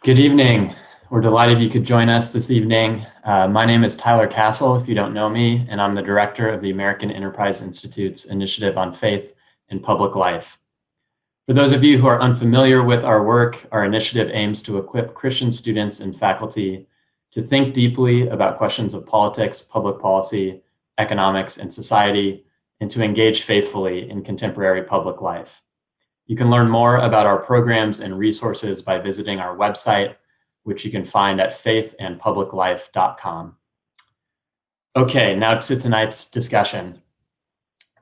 Good evening. We're delighted you could join us this evening. My name is Tyler Castle, if you don't know me, and I'm the director of the American Enterprise Institute's Initiative on Faith and Public Life. For those of you who are unfamiliar with our work, our initiative aims to equip Christian students and faculty to think deeply about questions of politics, public policy, economics, and society, and to engage faithfully in contemporary public life. You can learn more about our programs and resources by visiting our website, which you can find at faithandpubliclife.com. Okay, now to tonight's discussion.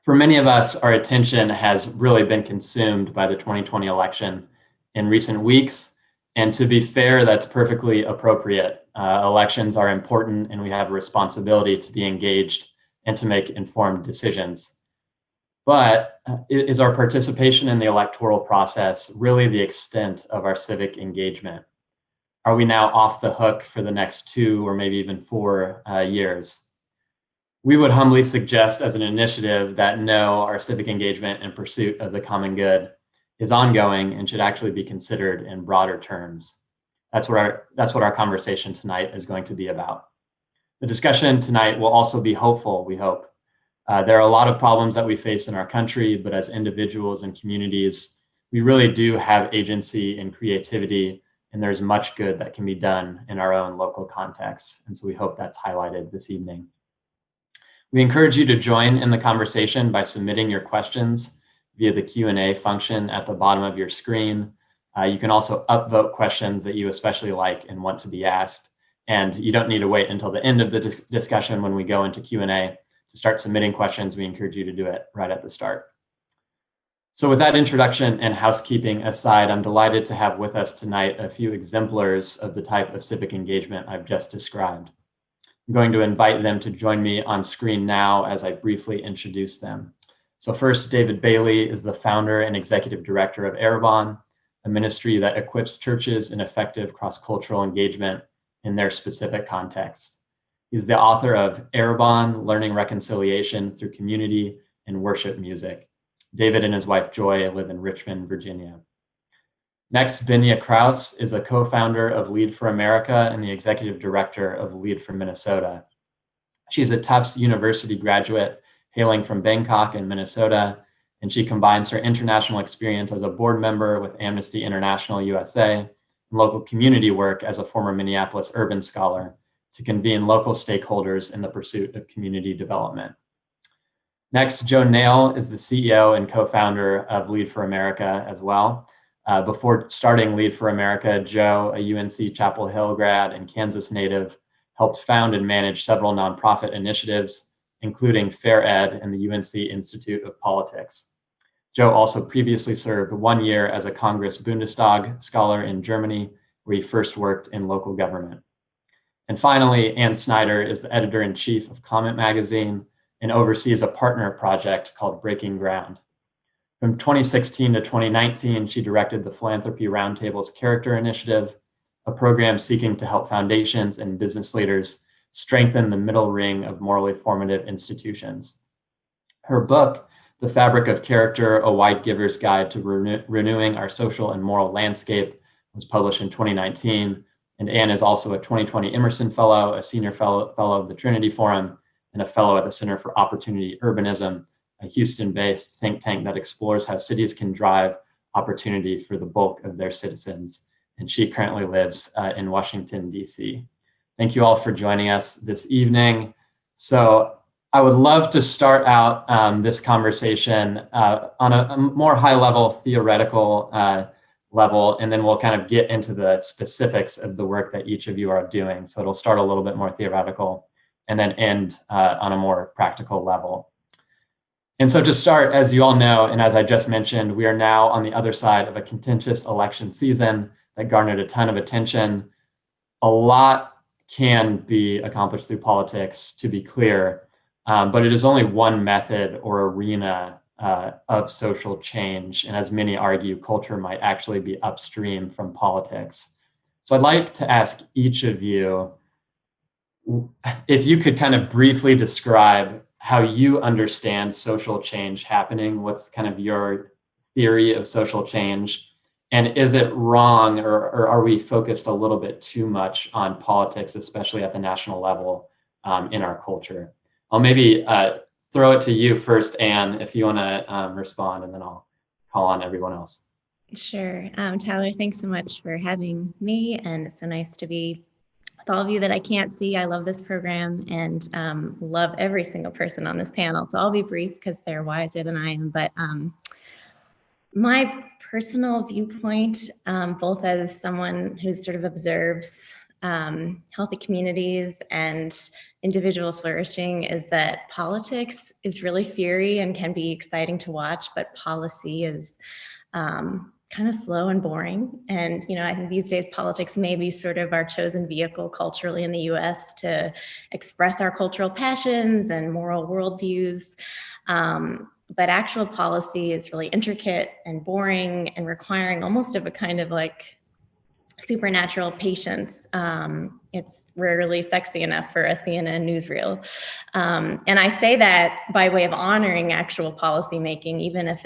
For many of us, our attention has really been consumed by the 2020 election in recent weeks. And to be fair, that's perfectly appropriate. Elections are important and we have a responsibility to be engaged and to make informed decisions. But is our participation in the electoral process really the extent of our civic engagement? Are we now off the hook for the next 2 or maybe even 4 years? We would humbly suggest as an initiative that no, our civic engagement in pursuit of the common good is ongoing and should actually be considered in broader terms. That's what our conversation tonight is going to be about. The discussion tonight will also be hopeful, we hope. There are a lot of problems that we face in our country, but as individuals and communities, we really do have agency and creativity, and there's much good that can be done in our own local contexts. And so we hope that's highlighted this evening. We encourage you to join in the conversation by submitting your questions via the Q&A function at the bottom of your screen. You can also upvote questions that you especially like and want to be asked. And you don't need to wait until the end of the discussion when we go into Q&A. To start submitting questions, we encourage you to do it right at the start. So with that introduction and housekeeping aside, I'm delighted to have with us tonight a few exemplars of the type of civic engagement I've just described. I'm going to invite them to join me on screen now as I briefly introduce them. So first, David Bailey is the founder and executive director of Arrabon, a ministry that equips churches in effective cross-cultural engagement in their specific contexts. He's the author of Arrabon, Learning Reconciliation Through Community and Worship Music. David and his wife, Joy, live in Richmond, Virginia. Next, Vinya Krause is a co-founder of Lead for America and the executive director of Lead for Minnesota. She's a Tufts University graduate hailing from Bangkok in Minnesota, and she combines her international experience as a board member with Amnesty International USA and local community work as a former Minneapolis urban scholar to convene local stakeholders in the pursuit of community development. Next, Joe Nail is the CEO and co-founder of Lead for America as well. Before starting Lead for America, Joe, a UNC Chapel Hill grad and Kansas native, helped found and manage several nonprofit initiatives, including Fair Ed and the UNC Institute of Politics. Joe also previously served 1 year as a Congress Bundestag scholar in Germany, where he first worked in local government. And finally, Anne Snyder is the editor-in-chief of Comment magazine and oversees a partner project called Breaking Ground. From 2016 to 2019, she directed the Philanthropy Roundtable's Character Initiative, a program seeking to help foundations and business leaders strengthen the middle ring of morally formative institutions. Her book, The Fabric of Character, A Wide Giver's Guide to Renewing Our Social and Moral Landscape, was published in 2019. And Anne is also a 2020 Emerson Fellow, a senior fellow of the Trinity Forum, and a fellow at the Center for Opportunity Urbanism, a Houston-based think tank that explores how cities can drive opportunity for the bulk of their citizens. And she currently lives in Washington, DC. Thank you all for joining us this evening. So I would love to start out this conversation on a more high-level theoretical level, and then we'll kind of get into the specifics of the work that each of you are doing. So it'll start a little bit more theoretical and then end on a more practical level. And so to start, as you all know, and as I just mentioned, we are now on the other side of a contentious election season that garnered a ton of attention. A lot can be accomplished through politics, to be clear, but it is only one method or arena of social change. And as many argue, culture might actually be upstream from politics. So I'd like to ask each of you, if you could kind of briefly describe how you understand social change happening, what's kind of your theory of social change, And is it wrong, or are we focused a little bit too much on politics, especially at the national level, in our culture? I'll maybe throw it to you first, Anne, if you want to respond, and then I'll call on everyone else. Sure. Tyler, thanks so much for having me. And it's so nice to be with all of you that I can't see. I love this program and love every single person on this panel. So I'll be brief because they're wiser than I am. But my personal viewpoint, both as someone who sort of observes healthy communities and individual flourishing, is that politics is really fiery and can be exciting to watch, but policy is kind of slow and boring. And, I think these days politics may be sort of our chosen vehicle culturally in the US to express our cultural passions and moral worldviews. But actual policy is really intricate and boring and requiring almost of a kind of like supernatural patience. It's rarely sexy enough for a CNN newsreel. And I say that by way of honoring actual policy making, even if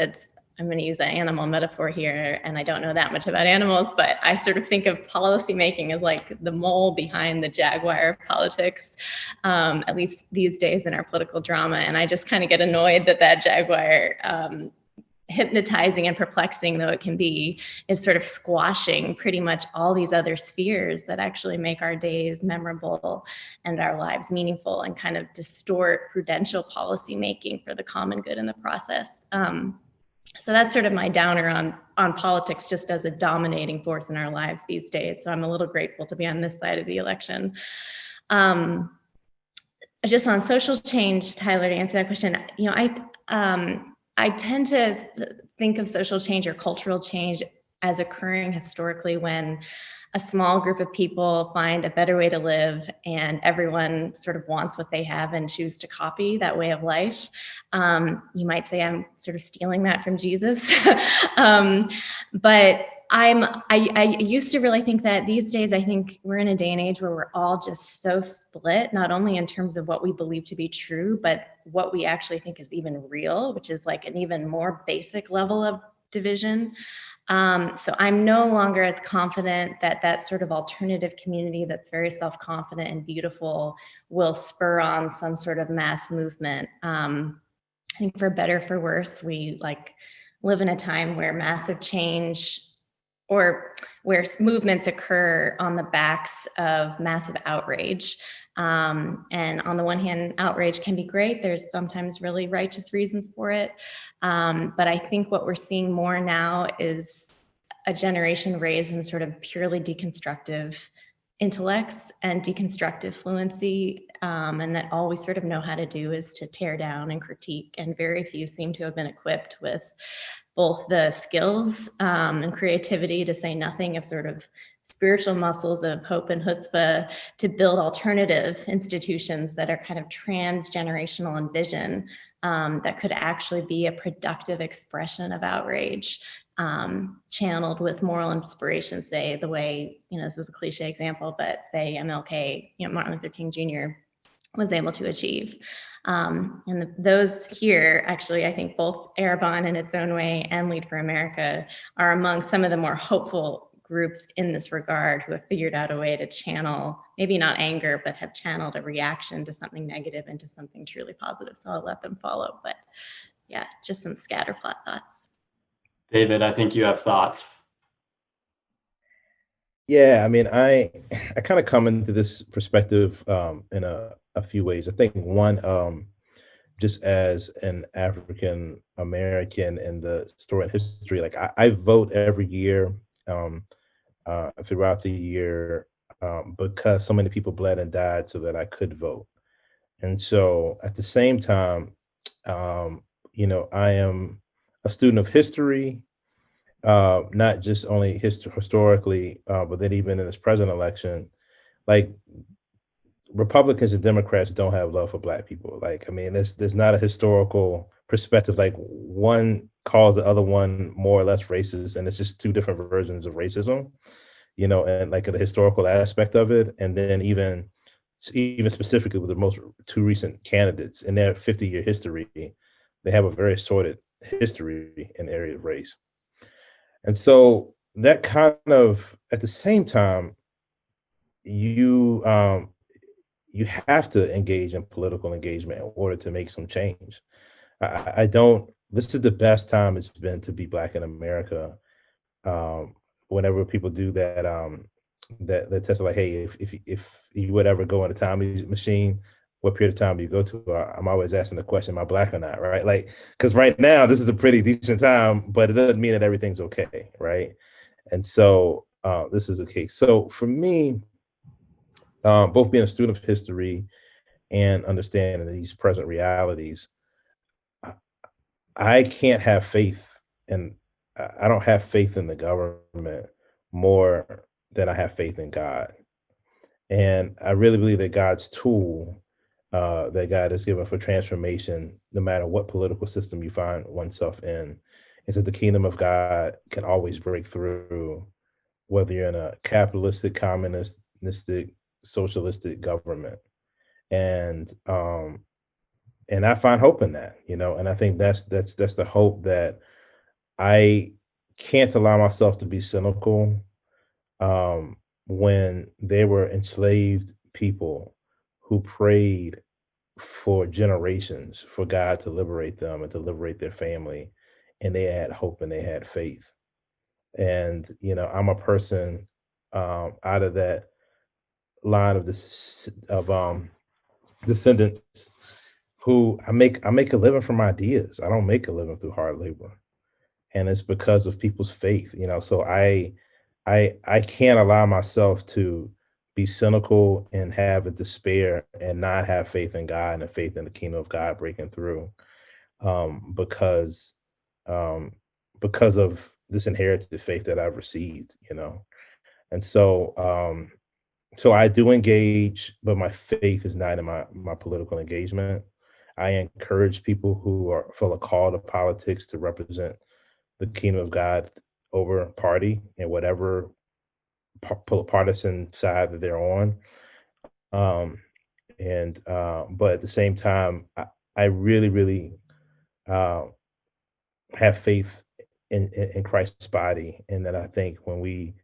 I'm going to use an animal metaphor here, and I don't know that much about animals, but I sort of think of policy making as like the mole behind the jaguar of politics, at least these days in our political drama. And I just kind of get annoyed that jaguar, hypnotizing and perplexing though it can be, is sort of squashing pretty much all these other spheres that actually make our days memorable and our lives meaningful, and kind of distort prudential policy making for the common good in the process. So that's sort of my downer on politics just as a dominating force in our lives these days. So I'm a little grateful to be on this side of the election. Just on social change, Tyler, to answer that question, I tend to think of social change or cultural change as occurring historically when a small group of people find a better way to live and everyone sort of wants what they have and choose to copy that way of life. You might say I'm sort of stealing that from Jesus. But I used to really think that these days, I think we're in a day and age where we're all just so split, not only in terms of what we believe to be true, but what we actually think is even real, which is like an even more basic level of division. So I'm no longer as confident that sort of alternative community that's very self-confident and beautiful will spur on some sort of mass movement. I think for better or for worse, we live in a time where massive change, or where movements occur on the backs of massive outrage. And on the one hand, outrage can be great. There's sometimes really righteous reasons for it. But I think what we're seeing more now is a generation raised in sort of purely deconstructive intellects and deconstructive fluency, and that all we sort of know how to do is to tear down and critique. And very few seem to have been equipped with both the skills and creativity, to say nothing of sort of spiritual muscles of hope and chutzpah, to build alternative institutions that are kind of transgenerational in vision, that could actually be a productive expression of outrage, channeled with moral inspiration, say the way, this is a cliche example, but say MLK, Martin Luther King Jr. was able to achieve. And those here, actually, I think both Arrabon in its own way and Lead for America are among some of the more hopeful groups in this regard, who have figured out a way to channel, maybe not anger, but have channeled a reaction to something negative into something truly positive. So I'll let them follow. But yeah, just some scatterplot thoughts. David, I think you have thoughts. Yeah, I mean, I kind of come into this perspective in a few ways. I think one, just as an African American in the story and history, like I vote every year, throughout the year, because so many people bled and died so that I could vote. And so at the same time, I am a student of history, not just only historically, but then even in this present election, like Republicans and Democrats don't have love for Black people. Like, I mean, there's not a historical perspective. Like, one calls the other one more or less racist, and it's just two different versions of racism, and like the historical aspect of it. And then even specifically with the most two recent candidates in their 50-year history, they have a very sordid history in the area of race. And so that kind of, at the same time, you you have to engage in political engagement in order to make some change. I don't. This is the best time it's been to be Black in America. Um, Whenever people do that, that test, like, hey, if you would ever go in a time machine, what period of time do you go to? I'm always asking the question, am I Black or not? Right? Like, because right now this is a pretty decent time, but it doesn't mean that everything's okay, right? And so this is the case. So for me, both being a student of history and understanding these present realities, I I can't have faith in, I don't have faith in the government more than I have faith in God. And I really believe that God's tool, that God has given for transformation, no matter what political system you find oneself in, is that the kingdom of God can always break through, whether you're in a capitalistic, communistic, socialistic government. And and I find hope in that, and I think that's the hope that I can't allow myself to be cynical, um, when they were enslaved people who prayed for generations for God to liberate them and to liberate their family, and they had hope and they had faith. And I'm a person, out of that line of this of descendants, who I make a living from ideas. I don't make a living through hard labor, and it's because of people's faith. So I can't allow myself to be cynical and have a despair and not have faith in God and faith in the kingdom of God breaking through, because um, because of this inherited faith that I've received. And so I do engage, but my faith is not in my political engagement. I encourage people who feel a call to politics to represent the kingdom of God over party and whatever partisan side that they're on. Um, and But at the same time, I really, really uh, have faith in Christ's body, and that I think when we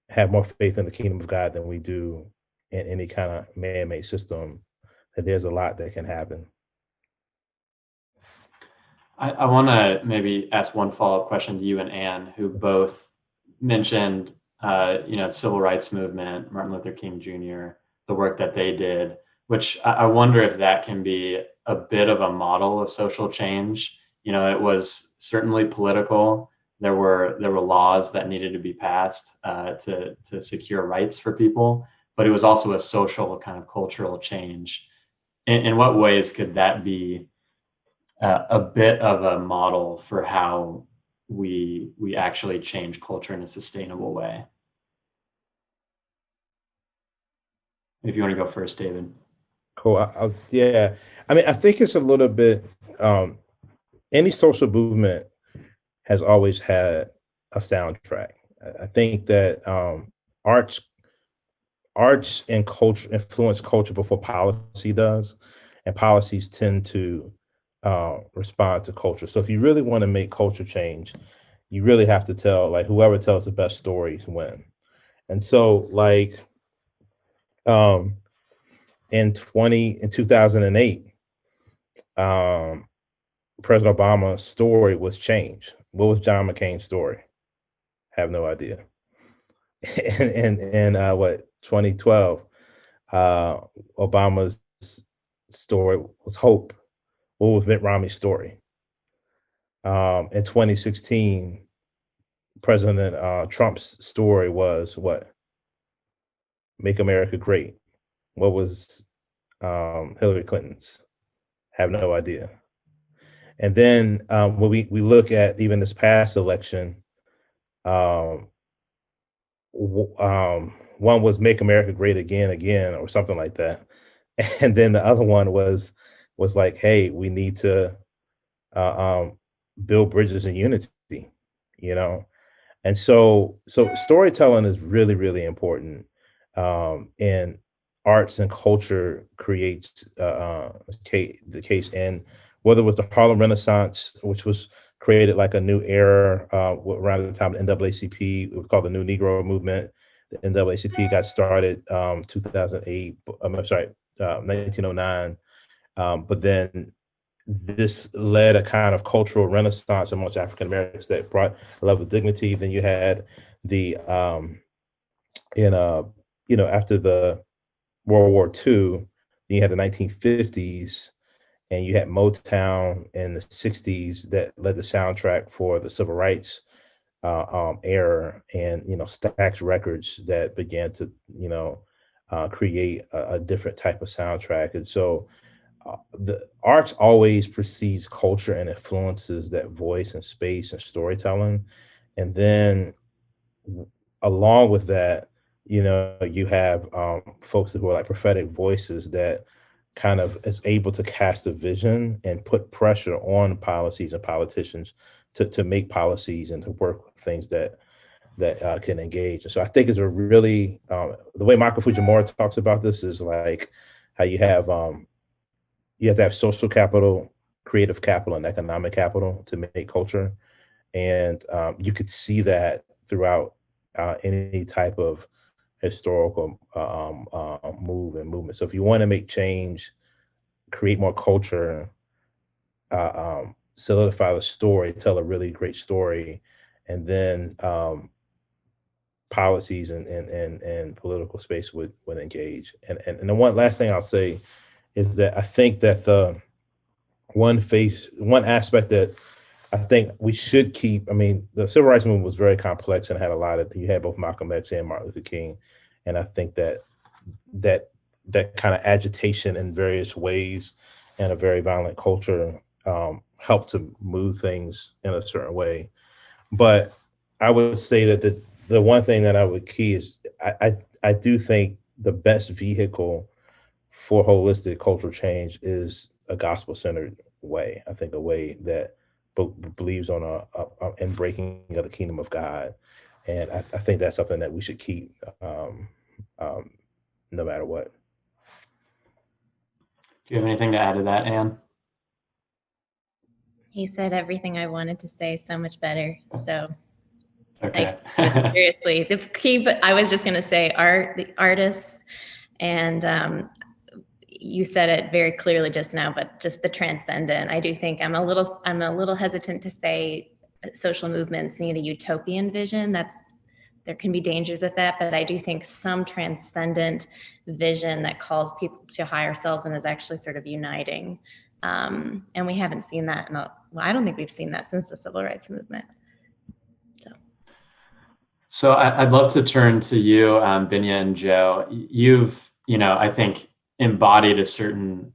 have more faith in the kingdom of God than we do in any kind of man-made system, that there's a lot that can happen. I want to maybe ask one follow-up question to you and Anne, who both mentioned, civil rights movement, Martin Luther King Jr., the work that they did, which I wonder if that can be a bit of a model of social change. It was certainly political. There were laws that needed to be passed to secure rights for people, but it was also a social kind of cultural change. In what ways could that be a bit of a model for how we actually change culture in a sustainable way? If you want to go first, David. Cool. Yeah. I mean, I think it's a little bit. Any social movement has always had a soundtrack. I think that arts arts and culture influence culture before policy does, and policies tend to respond to culture. So if you really want to make culture change, you really have to tell, like, whoever tells the best stories win. And so, like, um, in 2008, President Obama's story was changed. What was John McCain's story? Have no idea. And what 2012, uh, Obama's story was hope. What was Mitt Romney's story? In 2016, President Trump's story was what? Make America Great. What was Hillary Clinton's? Have no idea. And then when we look at even this past election, um, one was Make America Great Again, or something like that. And then the other one was like, hey, we need to build bridges and unity, you know? And so storytelling is really, really important. And arts and culture creates the case. And whether it was the Harlem Renaissance, which was created like a new era around the time of the NAACP. It was called the New Negro Movement. The NAACP got started 2008. I'm sorry, 1909. But then this led a kind of cultural renaissance amongst African Americans that brought a level of dignity. Then you had the after the World War II, you had the 1950s, and you had Motown in the 60s that led the soundtrack for the civil rights era, and Stax Records that began to create a different type of soundtrack. And so the arts always precedes culture and influences that voice and space and storytelling. And then along with that, you have folks who are like prophetic voices that kind of is able to cast a vision and put pressure on policies and politicians to make policies and to work with things that can engage. And so I think it's a really the way Michael Fujimori talks about this is like how you have to have social capital, creative capital, and economic capital to make culture. And you could see that throughout any type of historical move and movement. So if you want to make change, create more culture, solidify the story, tell a really great story, and then policies and political space would engage. And the one last thing I'll say is that I think that the one aspect that I think we should keep, I mean, the civil rights movement was very complex and had a lot of, you had both Malcolm X and Martin Luther King. And I think that kind of agitation in various ways and a very violent culture helped to move things in a certain way. But I would say that the one thing that I would key is I do think the best vehicle for holistic cultural change is a gospel-centered way. I think a way that believes on in breaking of the kingdom of God. And I think that's something that we should keep no matter what. Do you have anything to add to that, Anne? He said everything I wanted to say so much better. So okay. Seriously, the key, but I was just going to say the artists, and you said it very clearly just now, but just the transcendent. I do think I'm a little hesitant to say social movements need a utopian vision. There can be dangers at that, but I do think some transcendent vision that calls people to higher selves and is actually sort of uniting. And we haven't seen that I don't think we've seen that since the civil rights movement. So I'd love to turn to you, Benya and Joe. You've, I think, embodied a certain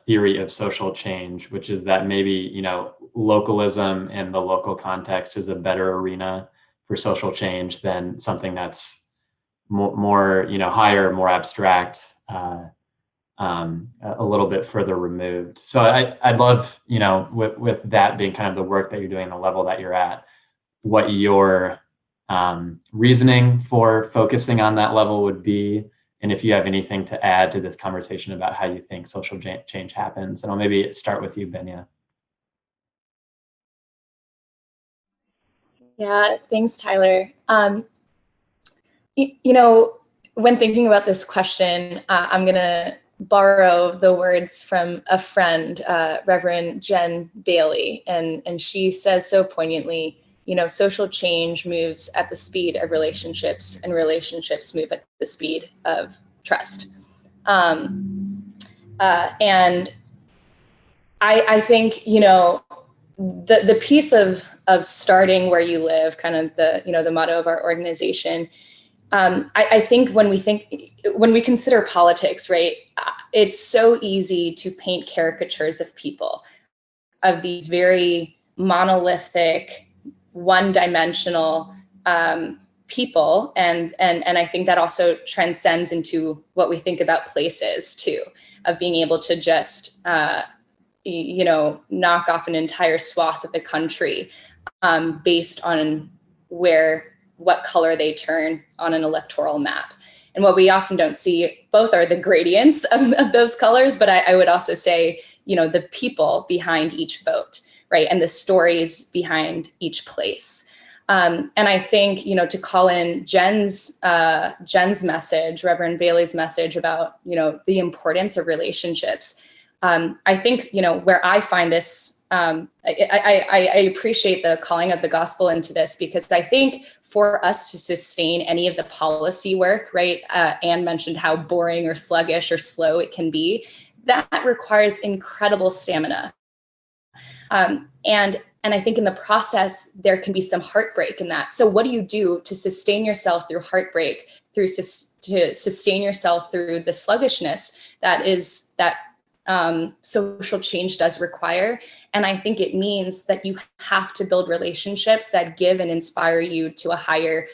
theory of social change, which is that maybe, localism in the local context is a better arena for social change than something that's more higher, more abstract, a little bit further removed. So I'd love, with that being kind of the work that you're doing, the level that you're at, what your reasoning for focusing on that level would be, and if you have anything to add to this conversation about how you think social change happens. And I'll maybe start with you, Benya. Yeah, thanks, Tyler. When thinking about this question, I'm going to borrow the words from a friend, Reverend Jen Bailey, and she says so poignantly, social change moves at the speed of relationships, and relationships move at the speed of trust. And I think, the piece of starting where you live, kind of the motto of our organization. I think when we consider politics, right, it's so easy to paint caricatures of people, of these very monolithic, one-dimensional people, and I think that also transcends into what we think about places too, of being able to just knock off an entire swath of the country based on what color they turn on an electoral map. And what we often don't see both are the gradients of those colors, but I would also say, the people behind each vote, right? And the stories behind each place. And I think, to call in Jen's message, Reverend Bailey's message about, the importance of relationships. I think, where I find this, I appreciate the calling of the gospel into this, because I think for us to sustain any of the policy work, right? Anne mentioned how boring or sluggish or slow it can be. That requires incredible stamina. And I think in the process, there can be some heartbreak in that. So what do you do to sustain yourself through heartbreak, to sustain yourself through the sluggishness that social change does require? And I think it means that you have to build relationships that give and inspire you to a higher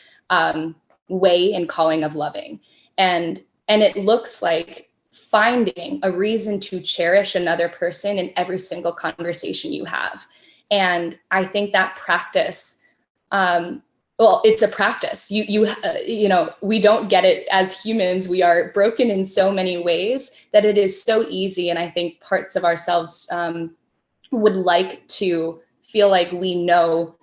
way and calling of loving. And it looks like finding a reason to cherish another person in every single conversation you have. And I think that practice, it's a practice. We don't get it as humans. We are broken in so many ways that it is so easy. And I think parts of ourselves would like to feel like we know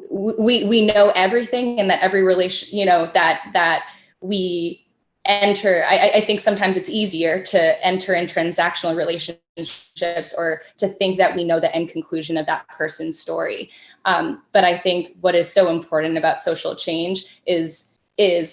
we know everything, and that every relation, that we enter. I think sometimes it's easier to enter in transactional relationships or to think that we know the end conclusion of that person's story. But I think what is so important about social change is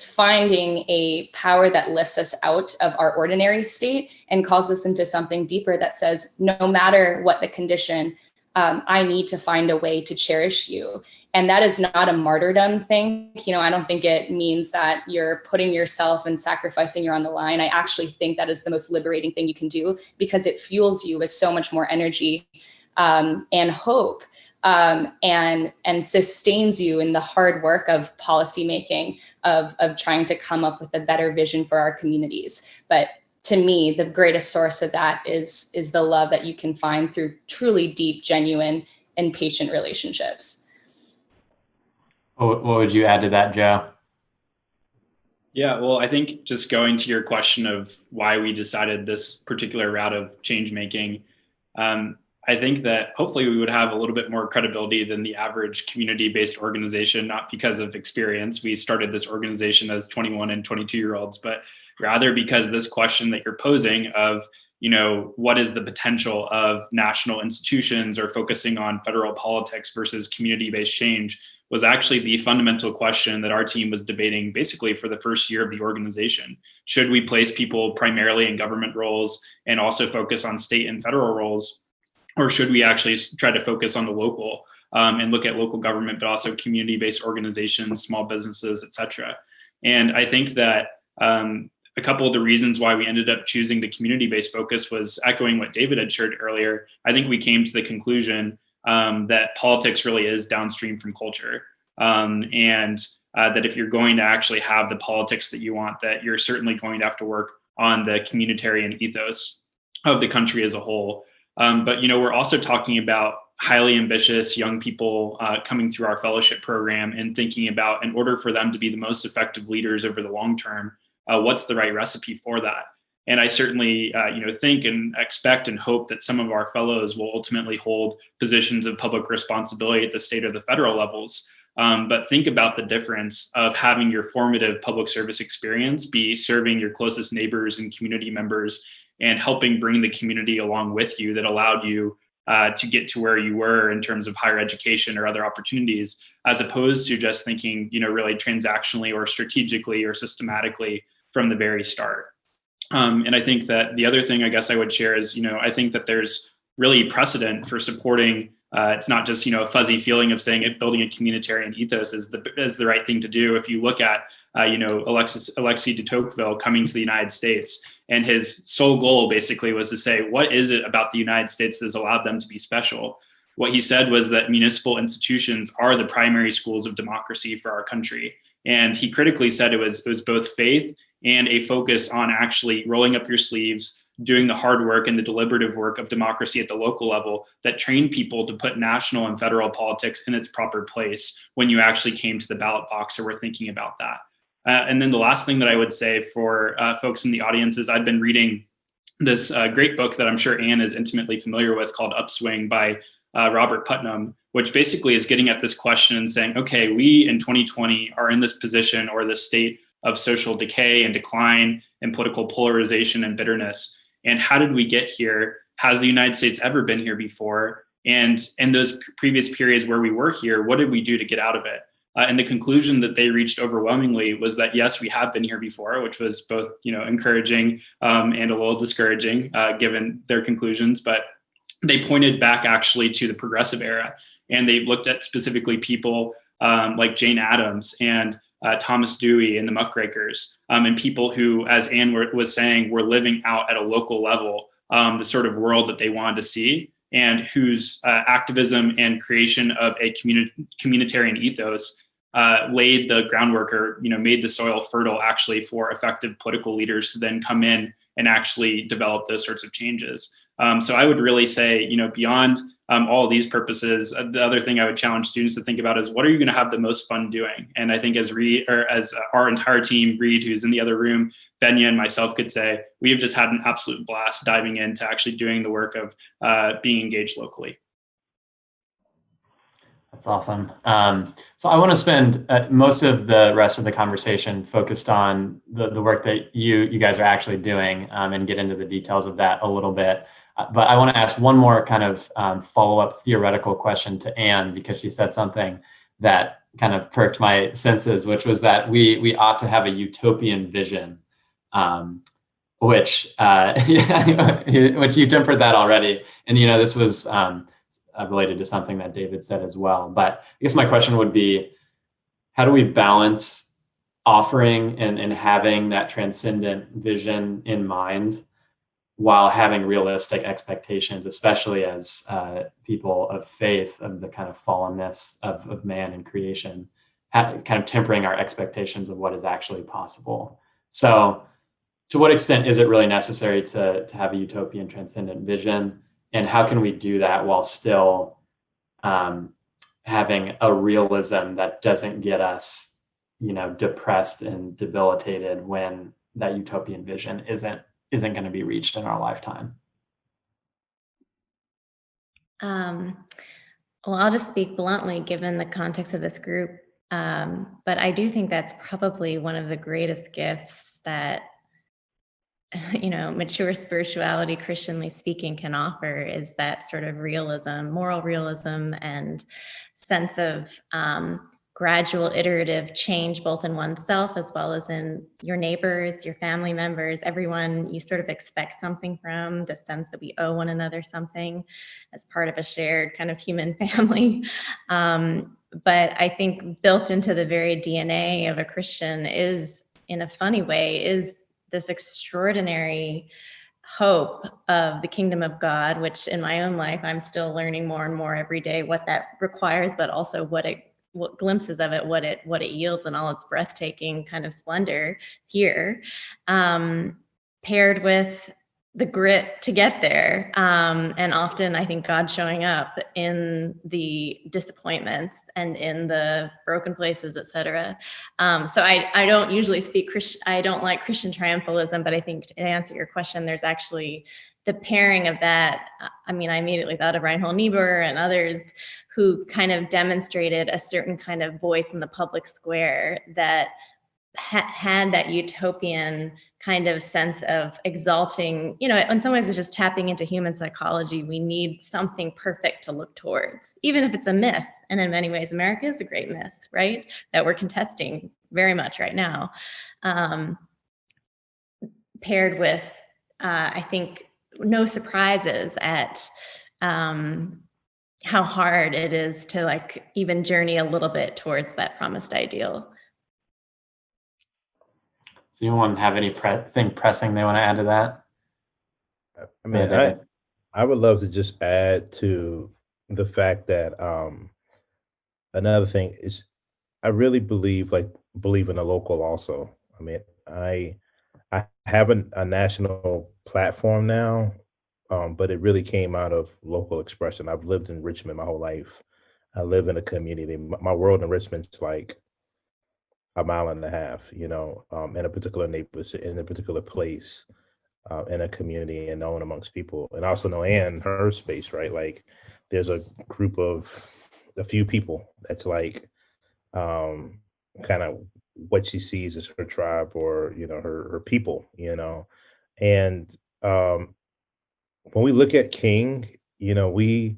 finding a power that lifts us out of our ordinary state and calls us into something deeper that says, no matter what the condition, I need to find a way to cherish you. And that is not a martyrdom thing. I don't think it means that you're putting yourself and sacrificing you're on the line. I actually think that is the most liberating thing you can do, because it fuels you with so much more energy and hope, and sustains you in the hard work of policymaking, of trying to come up with a better vision for our communities. But to me, the greatest source of that is the love that you can find through truly deep, genuine, and patient relationships. What would you add to that, Joe? Yeah, well, I think just going to your question of why we decided this particular route of change making, I think that hopefully we would have a little bit more credibility than the average community-based organization, not because of experience. We started this organization as 21 and 22-year-olds, but rather because this question that you're posing of, what is the potential of national institutions or focusing on federal politics versus community-based change was actually the fundamental question that our team was debating basically for the first year of the organization. Should we place people primarily in government roles and also focus on state and federal roles? Or should we actually try to focus on the local and look at local government, but also community-based organizations, small businesses, et cetera? And I think that a couple of the reasons why we ended up choosing the community-based focus was echoing what David had shared earlier. I think we came to the conclusion that politics really is downstream from culture. And that if you're going to actually have the politics that you want, that you're certainly going to have to work on the communitarian ethos of the country as a whole. But, we're also talking about highly ambitious young people coming through our fellowship program and thinking about, in order for them to be the most effective leaders over the long term, what's the right recipe for that? And I certainly, think and expect and hope that some of our fellows will ultimately hold positions of public responsibility at the state or the federal levels. But think about the difference of having your formative public service experience be serving your closest neighbors and community members and helping bring the community along with you that allowed you to get to where you were in terms of higher education or other opportunities, as opposed to just thinking, really transactionally or strategically or systematically from the very start. And I think that the other thing I guess I would share is, I think that there's really precedent for supporting. It's not just, a fuzzy feeling of saying it, building a communitarian ethos is the right thing to do. If you look at, Alexis de Tocqueville coming to the United States, and his sole goal basically was to say, what is it about the United States that has allowed them to be special? What he said was that municipal institutions are the primary schools of democracy for our country. And he critically said it was both faith and a focus on actually rolling up your sleeves, doing the hard work and the deliberative work of democracy at the local level that trained people to put national and federal politics in its proper place when you actually came to the ballot box or were thinking about that. And then the last thing that I would say for folks in the audience is I've been reading this great book that I'm sure Anne is intimately familiar with called Upswing by Robert Putnam, which basically is getting at this question and saying, okay, we in 2020 are in this position or this state of social decay and decline and political polarization and bitterness. And how did we get here? Has the United States ever been here before? And in those previous periods where we were here, what did we do to get out of it? And the conclusion that they reached overwhelmingly was that, yes, we have been here before, which was both, encouraging and a little discouraging given their conclusions. But they pointed back actually to the progressive era, and they looked at specifically people like Jane Addams and Thomas Dewey and the Muckrakers, and people who, as Anne was saying, were living out at a local level the sort of world that they wanted to see, and whose activism and creation of a communitarian ethos laid the groundwork, or made the soil fertile actually for effective political leaders to then come in and actually develop those sorts of changes. So I would really say, beyond all of these purposes, the other thing I would challenge students to think about is, what are you going to have the most fun doing? And I think as our entire team, Reed, who's in the other room, Benya and myself could say, we have just had an absolute blast diving into actually doing the work of being engaged locally. That's awesome. So I want to spend most of the rest of the conversation focused on the work that you guys are actually doing, and get into the details of that a little bit. But I want to ask one more kind of follow-up theoretical question to Anne, because she said something that kind of perked my senses, which was that we ought to have a utopian vision, which you tempered that already. And, this was related to something that David said as well. But I guess my question would be, how do we balance offering and having that transcendent vision in mind while having realistic expectations, especially as people of faith, of the kind of fallenness of man and creation, kind of tempering our expectations of what is actually possible? So to what extent is it really necessary to have a utopian transcendent vision? And how can we do that while still having a realism that doesn't get us, depressed and debilitated when that utopian vision isn't going to be reached in our lifetime? Well, I'll just speak bluntly, given the context of this group. But I do think that's probably one of the greatest gifts that mature spirituality, Christianly speaking, can offer, is that sort of realism, moral realism, and sense of gradual iterative change, both in oneself as well as in your neighbors, your family members, everyone you sort of expect something from, the sense that we owe one another something as part of a shared kind of human family. But I think built into the very DNA of a Christian is, in a funny way, is this extraordinary hope of the kingdom of God, which in my own life, I'm still learning more and more every day what that requires, but also what glimpses of it, what it yields in all its breathtaking kind of splendor here, paired with the grit to get there. And often I think God showing up in the disappointments and in the broken places, et cetera. So I don't usually speak I don't like Christian triumphalism, but I think to answer your question, there's actually the pairing of that. I mean, I immediately thought of Reinhold Niebuhr and others who kind of demonstrated a certain kind of voice in the public square that had that utopian kind of sense of exalting, in some ways it's just tapping into human psychology. We need something perfect to look towards, even if it's a myth. And in many ways, America is a great myth, right? That we're contesting very much right now. Paired with, I think, no surprises at how hard it is to even journey a little bit towards that promised ideal. Does anyone have anything pressing they want to add to that? I mean, I would love to just add to the fact that another thing is, I really believe in the local also. I mean, I have a national platform now, but it really came out of local expression. I've lived in Richmond my whole life. I live in a community. My world in Richmond is like a mile and a half, in a particular neighborhood, in a particular place. in a community and known amongst people. And I also know Anne, her space, right? Like there's a group of a few people that's like kind of what she sees as her tribe or, her people, And when we look at King, we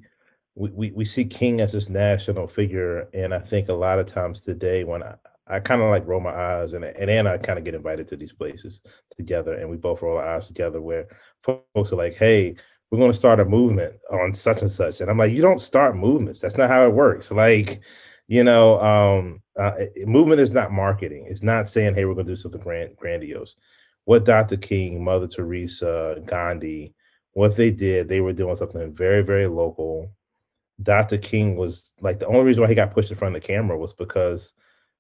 see King as this national figure. And I think a lot of times today when I kind of like roll my eyes and Anne, I kind of get invited to these places together and we both roll our eyes together where folks are like, hey, we're going to start a movement on such and such. And I'm like, you don't start movements. That's not how it works. Like, movement is not marketing. It's not saying, hey, we're going to do something grandiose. What Dr. King, Mother Teresa, Gandhi, what they did, they were doing something very, very local. Dr. King was like, the only reason why he got pushed in front of the camera was because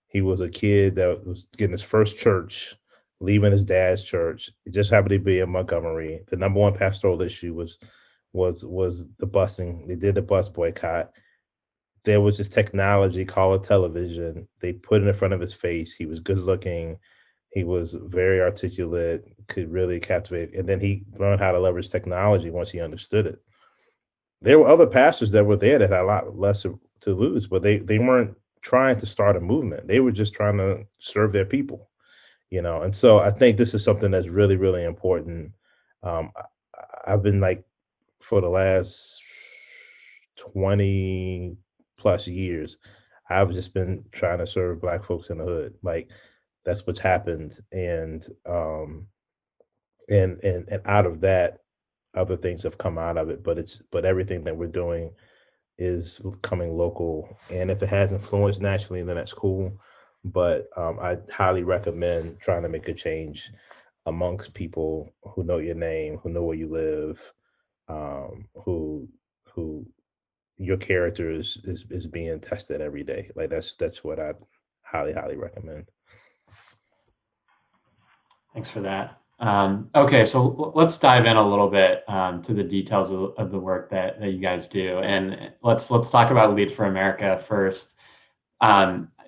he was a kid that was getting his first church, leaving his dad's church. It just happened to be in Montgomery. The number one pastoral issue was the busing. They did the bus boycott. There was this technology called a television. They put it in front of his face. He was good looking. He was very articulate, could really captivate. And then he learned how to leverage technology once he understood it. There were other pastors that were there that had a lot less to lose, but they weren't trying to start a movement. They were just trying to serve their people, And so I think this is something that's really, really important. I've been like, for the last 20 plus years, I've just been trying to serve Black folks in the hood. Like that's what's happened. And out of that, other things have come out of it, but everything that we're doing is coming local. And if it has influence nationally, then that's cool. But I highly recommend trying to make a change amongst people who know your name, who know where you live, who your character is being tested every day. Like that's what I highly recommend. Thanks for that. Okay, so let's dive in a little bit to the details of the work that you guys do, and let's talk about Lead for America first.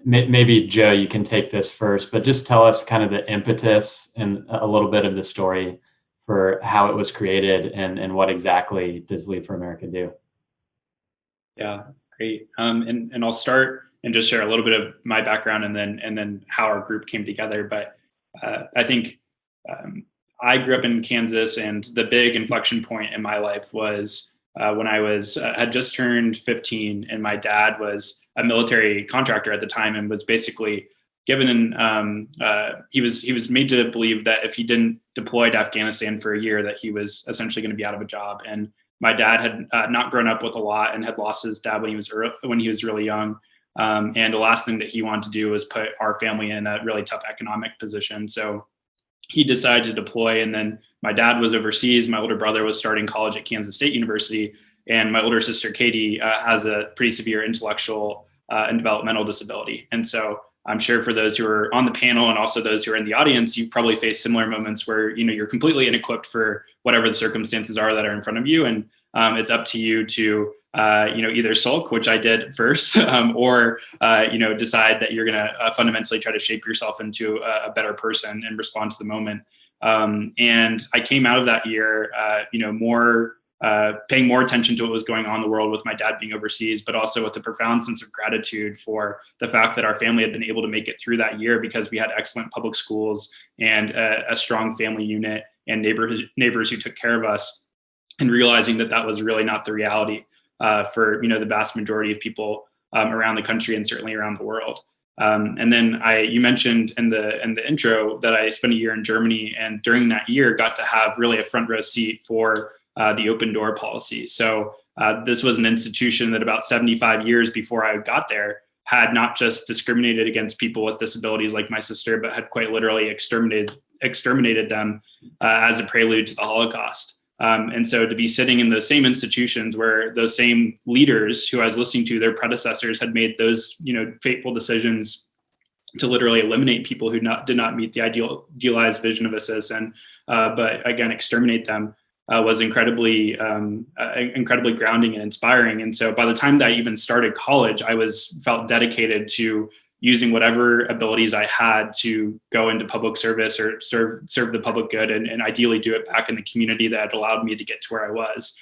Maybe Joe, you can take this first, but just tell us kind of the impetus and a little bit of the story for how it was created and what exactly does Lead for America do? Yeah, great. And I'll start and just share a little bit of my background and then how our group came together. But I think I grew up in Kansas, and the big inflection point in my life was when I had just turned 15, and my dad was a military contractor at the time and was basically given he was made to believe that if he didn't deploy to Afghanistan for a year, that he was essentially going to be out of a job. And my dad had not grown up with a lot and had lost his dad when he was really young. And the last thing that he wanted to do was put our family in a really tough economic position. So he decided to deploy. And then my dad was overseas. My older brother was starting college at Kansas State University. And my older sister, Katie, has a pretty severe intellectual and developmental disability. And so I'm sure for those who are on the panel and also those who are in the audience, you've probably faced similar moments where, you're completely inequipped for whatever the circumstances are that are in front of you. And it's up to you to, either sulk, which I did first, or, decide that you're going to fundamentally try to shape yourself into a better person and respond to the moment. And I came out of that year, paying more attention to what was going on in the world with my dad being overseas, but also with a profound sense of gratitude for the fact that our family had been able to make it through that year because we had excellent public schools and a strong family unit and neighbors who took care of us, and realizing that was really not the reality for the vast majority of people around the country and certainly around the world. And then you mentioned in the intro that I spent a year in Germany, and during that year got to have really a front row seat for the open door policy. So this was an institution that about 75 years before I got there had not just discriminated against people with disabilities like my sister, but had quite literally exterminated them as a prelude to the Holocaust. And so to be sitting in those same institutions where those same leaders who I was listening to, their predecessors had made those, fateful decisions to literally eliminate people who did not meet the idealized vision of a citizen, but again, exterminate them, was incredibly grounding and inspiring. And so by the time that I even started college, I felt dedicated to using whatever abilities I had to go into public service or serve the public good, and ideally do it back in the community that allowed me to get to where I was.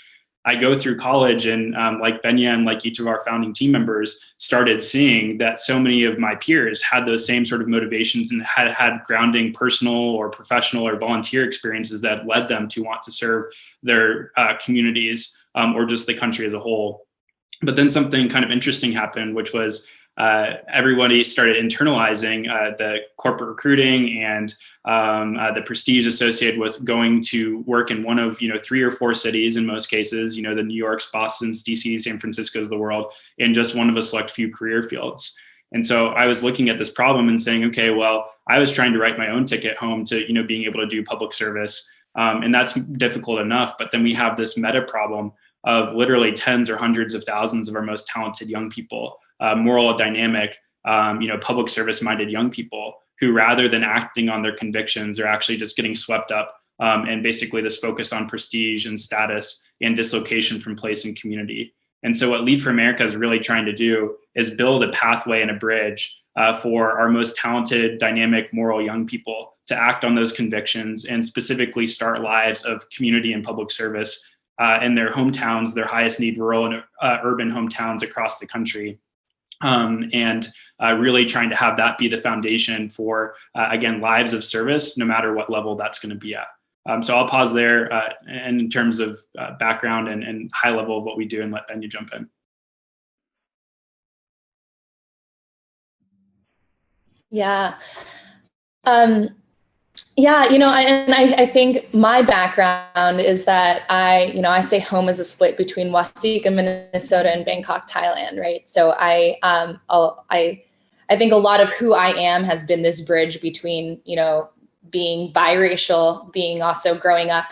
I go through college, and like Benya and like each of our founding team members, started seeing that so many of my peers had those same sort of motivations and had grounding personal or professional or volunteer experiences that led them to want to serve their communities or just the country as a whole. But then something kind of interesting happened, which was everybody started internalizing the corporate recruiting and the prestige associated with going to work in one of 3 or 4 cities in most cases, the New Yorks, Bostons, DC, San Franciscos of the world, in just one of a select few career fields. And so I was looking at this problem and saying, okay, well, I was trying to write my own ticket home to being able to do public service, and that's difficult enough. But then we have this meta problem of literally tens or hundreds of thousands of our most talented young people, moral, dynamic, public service minded young people who, rather than acting on their convictions, are actually just getting swept up and basically this focus on prestige and status and dislocation from place and community. And so what Lead for America is really trying to do is build a pathway and a bridge for our most talented, dynamic, moral young people to act on those convictions and specifically start lives of community and public service in their hometowns, their highest need rural and urban hometowns across the country. And really trying to have that be the foundation for, again, lives of service, no matter what level that's going to be at. So I'll pause there and in terms of background and high level of what we do, and let Benya jump in. Yeah. I think my background is that I say home is a split between Waseek, Minnesota, and Bangkok, Thailand, right? So I think a lot of who I am has been this bridge between, being biracial, being also growing up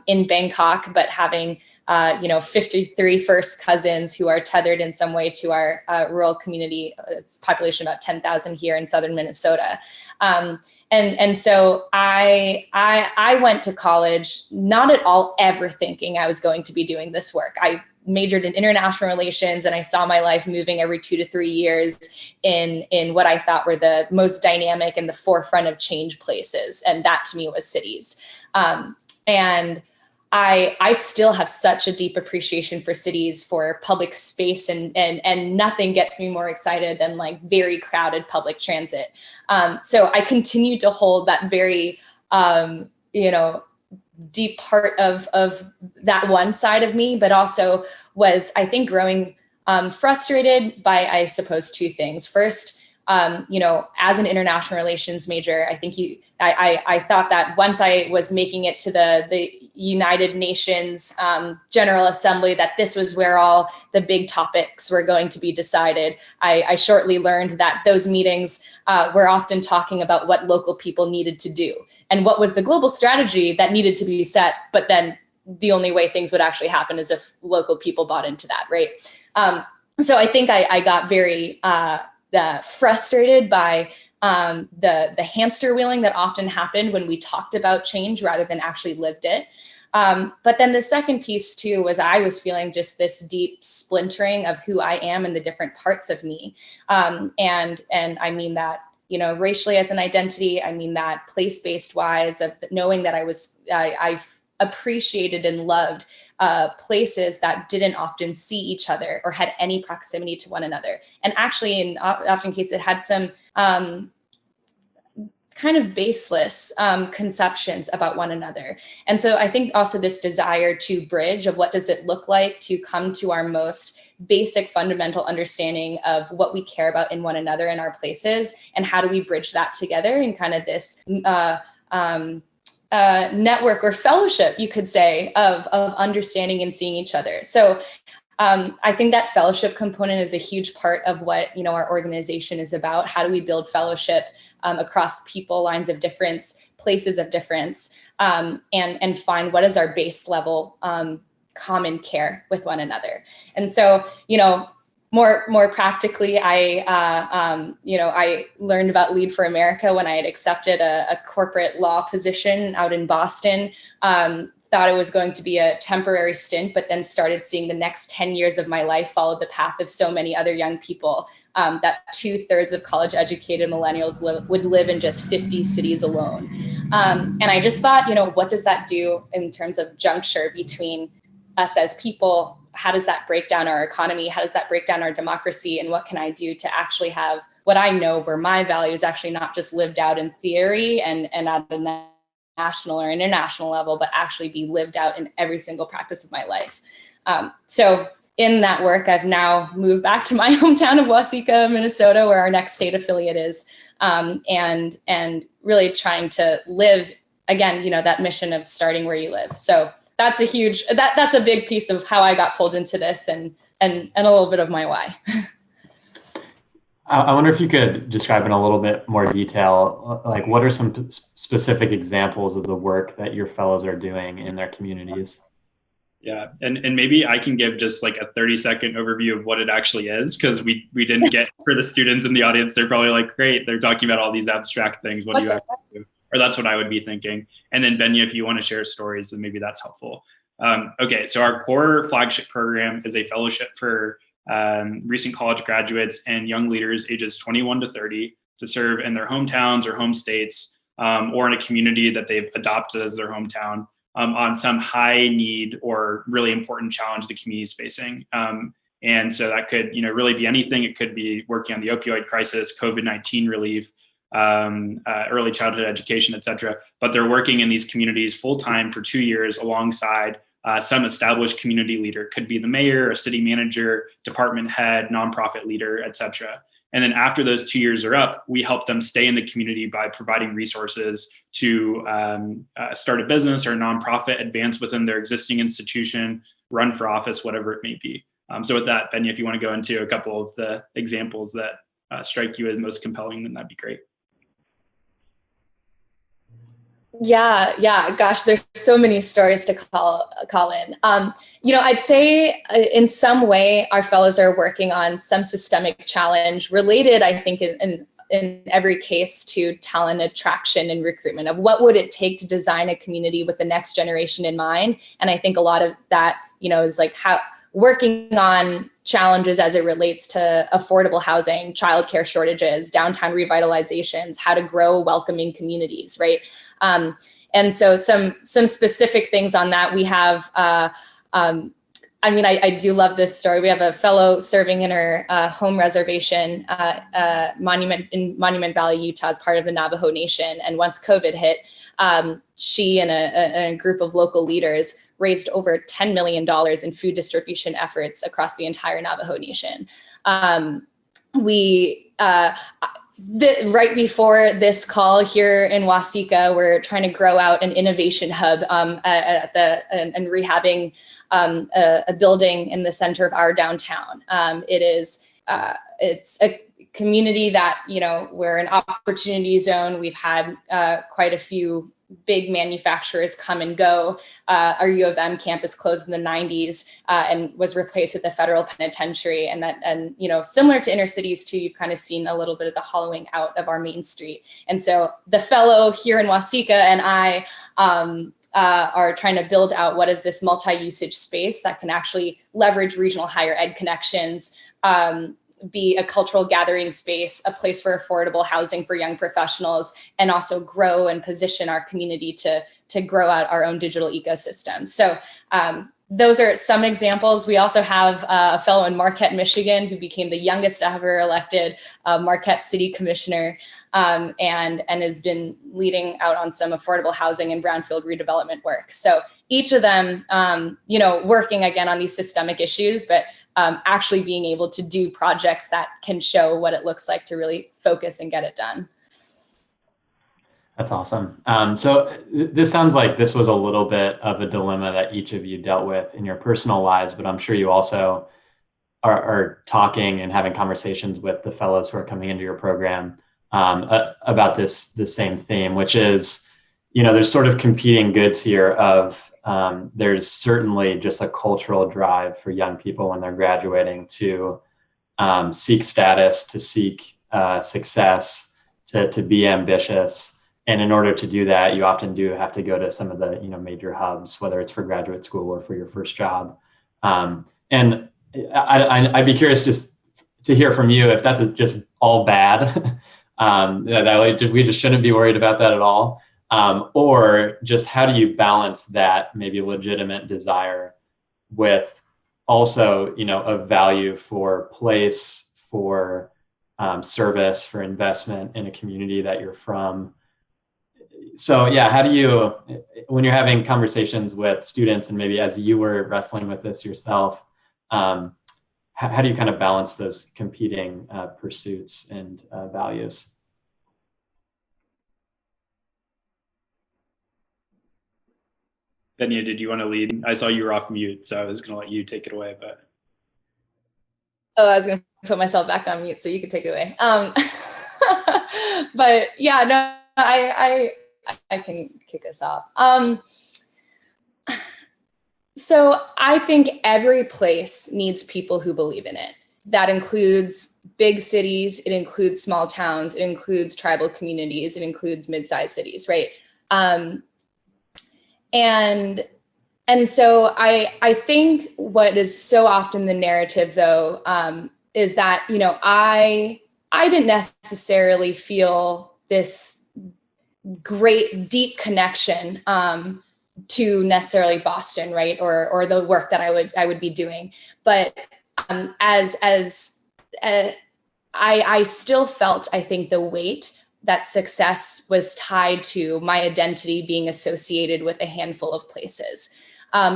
in Bangkok, but having 53 first cousins who are tethered in some way to our rural community. It's population about 10,000 here in southern Minnesota. And so I went to college, not at all ever thinking I was going to be doing this work. I majored in international relations, and I saw my life moving every 2 to 3 years in what I thought were the most dynamic and the forefront of change places. And that to me was cities. And I still have such a deep appreciation for cities, for public space, and nothing gets me more excited than like very crowded public transit. So I continue to hold that very, deep part of that one side of me, but also was, I think, growing frustrated by, I suppose, 2 things. First, as an international relations major, I think I thought that once I was making it to the United Nations General Assembly, that this was where all the big topics were going to be decided. I shortly learned that those meetings were often talking about what local people needed to do and what was the global strategy that needed to be set. But then the only way things would actually happen is if local people bought into that, right? So I think I got very frustrated by the hamster wheeling that often happened when we talked about change rather than actually lived it. But then the second piece too was I was feeling just this deep splintering of who I am and the different parts of me. And I mean that, racially as an identity, I mean that place-based wise, of knowing that I've appreciated and loved places that didn't often see each other or had any proximity to one another. And actually, in often cases, it had some kind of baseless conceptions about one another. And so I think also this desire to bridge of what does it look like to come to our most basic fundamental understanding of what we care about in one another and our places, and how do we bridge that together in kind of this network or fellowship, you could say, of understanding and seeing each other. So I think that fellowship component is a huge part of what our organization is about. How do we build fellowship across people, lines of difference, places of difference, and find what is our base level common care with one another. And so more practically, I learned about Lead for America when I had accepted a corporate law position out in Boston. Thought it was going to be a temporary stint, but then started seeing the next 10 years of my life follow the path of so many other young people that 2/3 of college educated millennials would live in just 50 cities alone. And I just thought, what does that do in terms of juncture between us as people? How does that break down our economy? How does that break down our democracy? And what can I do to actually have what I know were my values actually not just lived out in theory and at a national or international level, but actually be lived out in every single practice of my life. So in that work, I've now moved back to my hometown of Waseca, Minnesota, where our next state affiliate is, and really trying to live, again, that mission of starting where you live. So that's a big piece of how I got pulled into this and a little bit of my why. I wonder if you could describe in a little bit more detail, like what are some specific examples of the work that your fellows are doing in their communities? Yeah, and maybe I can give just like a 30-second overview of what it actually is, because we didn't get, for the students in the audience, they're probably like, great, they're talking about all these abstract things. What do you actually do? Or that's what I would be thinking. And then Benya, if you want to share stories, then maybe that's helpful. Okay, so our core flagship program is a fellowship for recent college graduates and young leaders ages 21 to 30 to serve in their hometowns or home states, or in a community that they've adopted as their hometown, on some high need or really important challenge the community is facing. And so that could, really be anything. It could be working on the opioid crisis, COVID-19 relief, early childhood education, et cetera. But they're working in these communities full-time for 2 years alongside some established community leader. Could be the mayor, a city manager, department head, nonprofit leader, et cetera. And then after those 2 years are up, we help them stay in the community by providing resources to start a business or a nonprofit, advance within their existing institution, run for office, whatever it may be. So with that, Benya, if you want to go into a couple of the examples that strike you as most compelling, then that'd be great. Yeah. Gosh, there's so many stories to call in. I'd say in some way our fellows are working on some systemic challenge related, I think, in every case to talent attraction and recruitment, of what would it take to design a community with the next generation in mind. And I think a lot of that, is like how working on challenges as it relates to affordable housing, childcare shortages, downtown revitalizations, how to grow welcoming communities, right? And so some specific things on that we have, I do love this story. We have a fellow serving in her home reservation in Monument Valley, Utah, as part of the Navajo Nation. And once COVID hit, she and a group of local leaders raised over $10 million in food distribution efforts across the entire Navajo Nation. Right before this call here in Waseca, we're trying to grow out an innovation hub and rehabbing a building in the center of our downtown. It's a community that, we're an opportunity zone. We've had quite a few big manufacturers come and go. Our U of M campus closed in the 90s and was replaced with a federal penitentiary. And similar to inner cities too, you've kind of seen a little bit of the hollowing out of our main street. And so the fellow here in Waseca and I are trying to build out what is this multi-usage space that can actually leverage regional higher ed connections, be a cultural gathering space, a place for affordable housing for young professionals, and also grow and position our community to grow out our own digital ecosystem. So those are some examples. We also have a fellow in Marquette, Michigan, who became the youngest ever elected Marquette City Commissioner, and has been leading out on some affordable housing and brownfield redevelopment work. So each of them, working again on these systemic issues, but actually being able to do projects that can show what it looks like to really focus and get it done. That's awesome. So this sounds like this was a little bit of a dilemma that each of you dealt with in your personal lives, but I'm sure you also are talking and having conversations with the fellows who are coming into your program about this same theme, which is, there's sort of competing goods here of there's certainly just a cultural drive for young people when they're graduating to seek status, to seek success, to be ambitious. And in order to do that, you often do have to go to some of the major hubs, whether it's for graduate school or for your first job. And I'd be curious just to hear from you if that's just all bad, that we just shouldn't be worried about that at all, or just how do you balance that maybe legitimate desire with also, a value for place, for service, for investment in a community that you're from. So yeah, how do you, when you're having conversations with students and maybe as you were wrestling with this yourself, how do you kind of balance those competing pursuits and values? Benya, did you want to lead? I saw you were off mute, so I was going to let you take it away. But oh, I was going to put myself back on mute so you could take it away. But yeah, no, I can kick us off. So I think every place needs people who believe in it. That includes big cities, it includes small towns, it includes tribal communities, it includes mid-sized cities, right? And so I think what is so often the narrative, though, is that, I didn't necessarily feel this great deep connection to necessarily Boston, right, or the work that I would be doing, but I still felt, I think, the weight that success was tied to my identity being associated with a handful of places.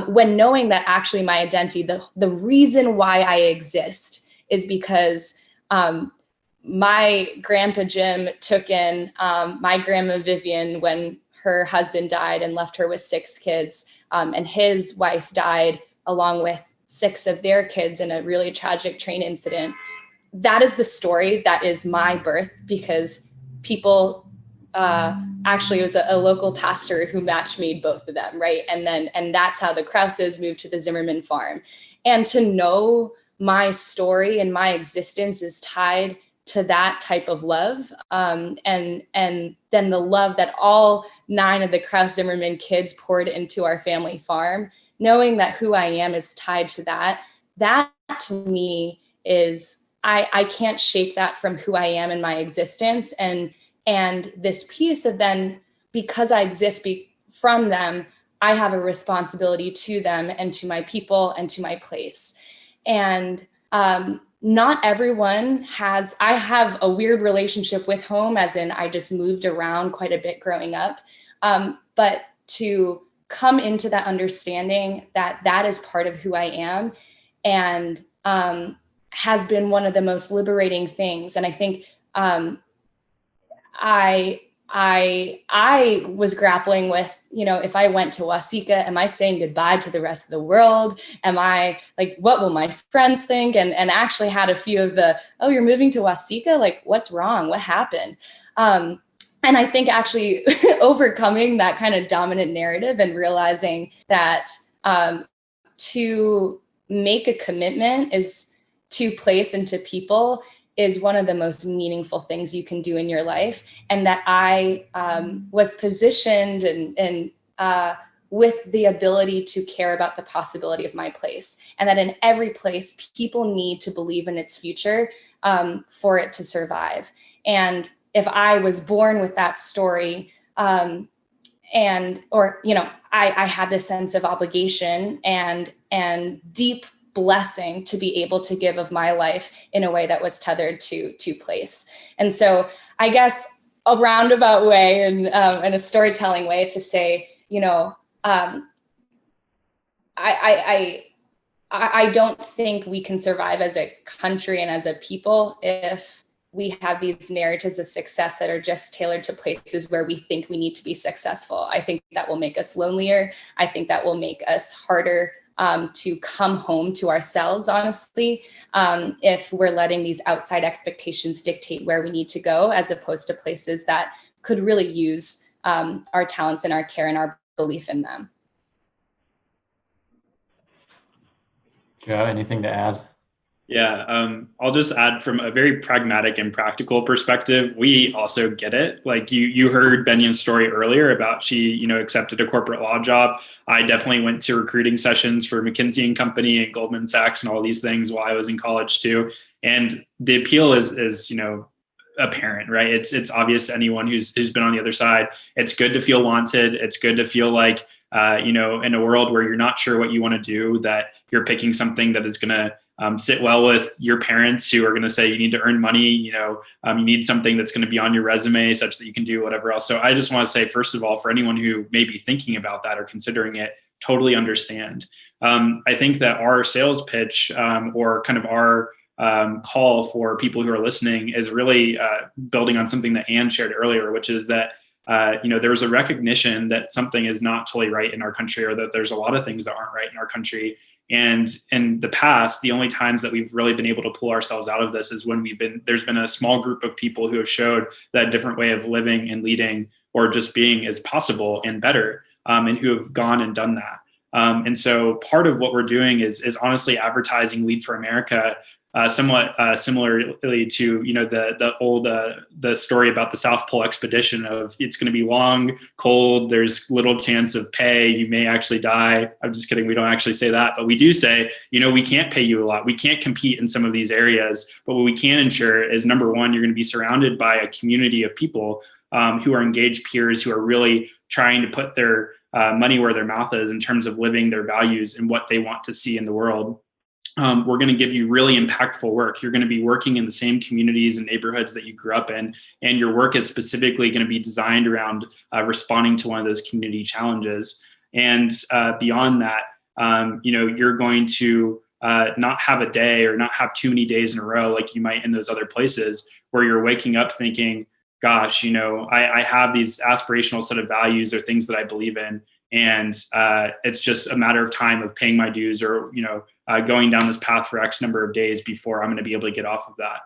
When knowing that actually my identity, the reason why I exist is because my grandpa Jim took in my grandma Vivian when her husband died and left her with 6 kids, and his wife died along with 6 of their kids in a really tragic train incident. That is the story that is my birth, because people, actually it was a local pastor who match made both of them, right? And that's how the Krauses moved to the Zimmerman farm. And to know my story and my existence is tied to that type of love, and then the love that all 9 of the Kraus Zimmerman kids poured into our family farm, knowing that who I am is tied to that to me is, I can't shake that from who I am in my existence. And this piece of then, because I exist from them, I have a responsibility to them and to my people and to my place. And not everyone has, I have a weird relationship with home, as in I just moved around quite a bit growing up. But to come into that understanding that that is part of who I am, and has been one of the most liberating things. And I think I was grappling with, if I went to Wasika, am I saying goodbye to the rest of the world? Am I like, what will my friends think? And actually had a few of the, oh, you're moving to Wasika? Like, what's wrong? What happened? And I think actually overcoming that kind of dominant narrative and realizing that to make a commitment is to place into people is one of the most meaningful things you can do in your life. And that I was positioned and with the ability to care about the possibility of my place. And that in every place, people need to believe in its future for it to survive. And if I was born with that story, I had this sense of obligation and deep blessing to be able to give of my life in a way that was tethered to place. And so I guess a roundabout way and a storytelling way to say, I don't think we can survive as a country and as a people if we have these narratives of success that are just tailored to places where we think we need to be successful. I think that will make us lonelier. I think that will make us harder to come home to ourselves, honestly, if we're letting these outside expectations dictate where we need to go, as opposed to places that could really use our talents and our care and our belief in them. Joe, anything to add? Yeah, I'll just add from a very pragmatic and practical perspective, we also get it. Like you heard Benya's story earlier about she, accepted a corporate law job. I definitely went to recruiting sessions for McKinsey and Company and Goldman Sachs and all these things while I was in college too. And the appeal is apparent, right? It's obvious to anyone who's been on the other side. It's good to feel wanted. It's good to feel like, in a world where you're not sure what you want to do, that you're picking something that is going to sit well with your parents who are going to say you need to earn money. You need something that's going to be on your resume such that you can do whatever else. So I just want to say, first of all, for anyone who may be thinking about that or considering it, totally understand. I think that our sales pitch or kind of our call for people who are listening is really building on something that Anne shared earlier, which is that there's a recognition that something is not totally right in our country, or that there's a lot of things that aren't right in our country. And in the past, the only times that we've really been able to pull ourselves out of this is when there's been a small group of people who have showed that different way of living and leading or just being is possible and better, and who have gone and done that. And so part of what we're doing is honestly advertising Lead for America, somewhat similarly to the old the story about the South Pole expedition of it's going to be long, cold, there's little chance of pay, you may actually die. I'm just kidding, we don't actually say that, but we do say we can't pay you a lot, we can't compete in some of these areas, but what we can ensure is, number one, you're going to be surrounded by a community of people who are engaged peers, who are really trying to put their money where their mouth is in terms of living their values and what they want to see in the world. We're going to give you really impactful work. You're going to be working in the same communities and neighborhoods that you grew up in, and your work is specifically going to be designed around responding to one of those community challenges. And beyond that, you're going to not have a day or not have too many days in a row like you might in those other places, where you're waking up thinking, gosh, I have these aspirational set of values or things that I believe in. And it's just a matter of time of paying my dues or, going down this path for X number of days before I'm going to be able to get off of that.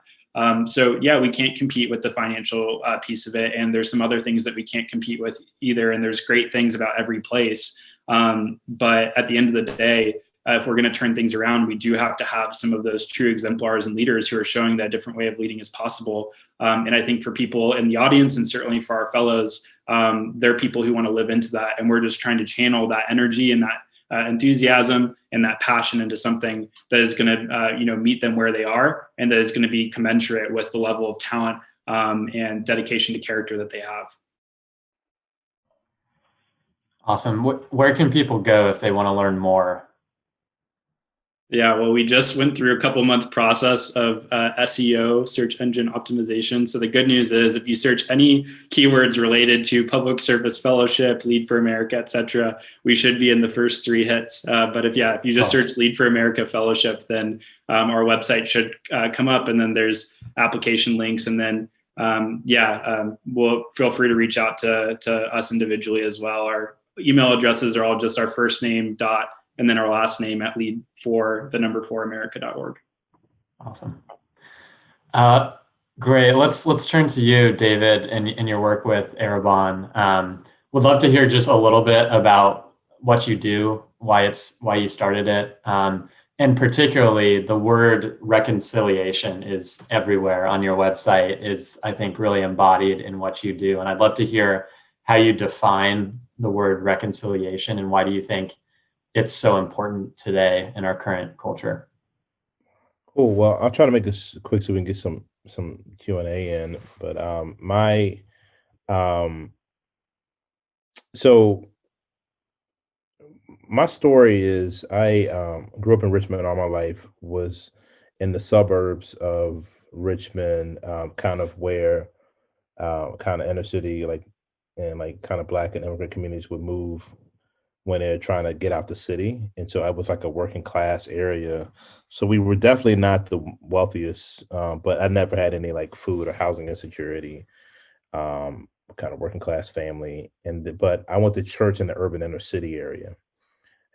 So yeah, we can't compete with the financial piece of it. And there's some other things that we can't compete with either. And there's great things about every place. But at the end of the day, if we're going to turn things around, we do have to have some of those true exemplars and leaders who are showing that a different way of leading is possible. And I think for people in the audience, and certainly for our fellows, there are people who want to live into that. And we're just trying to channel that energy and that enthusiasm and that passion into something that is going to meet them where they are, and that is going to be commensurate with the level of talent and dedication to character that they have. Awesome. Where can people go if they want to learn more? Yeah, well, we just went through a couple-month process of SEO, search engine optimization. So the good news is, if you search any keywords related to public service fellowship, Lead for America, et cetera, we should be in the first 3 hits. But if you just search Lead for America Fellowship, then our website should come up, and then there's application links. And then, we'll feel free to reach out to us individually as well. Our email addresses are all just our first name and then our last name at lead4america.org. Awesome. Great. Let's turn to you, David, and your work with Arrabon. Would love to hear just a little bit about what you do, why you started it, and particularly the word reconciliation is everywhere on your website, is, I think, really embodied in what you do. And I'd love to hear how you define the word reconciliation, and why do you think it's so important today in our current culture? Oh, well, I'll try to make this quick so we can get some Q&A in. But so my story is, I grew up in Richmond all my life, was in the suburbs of Richmond, kind of where kind of inner city, and kind of Black and immigrant communities would move when they're trying to get out the city. And so I was like a working class area. So we were definitely not the wealthiest, but I never had any like food or housing insecurity, kind of working class family. But I went to church in the urban inner city area.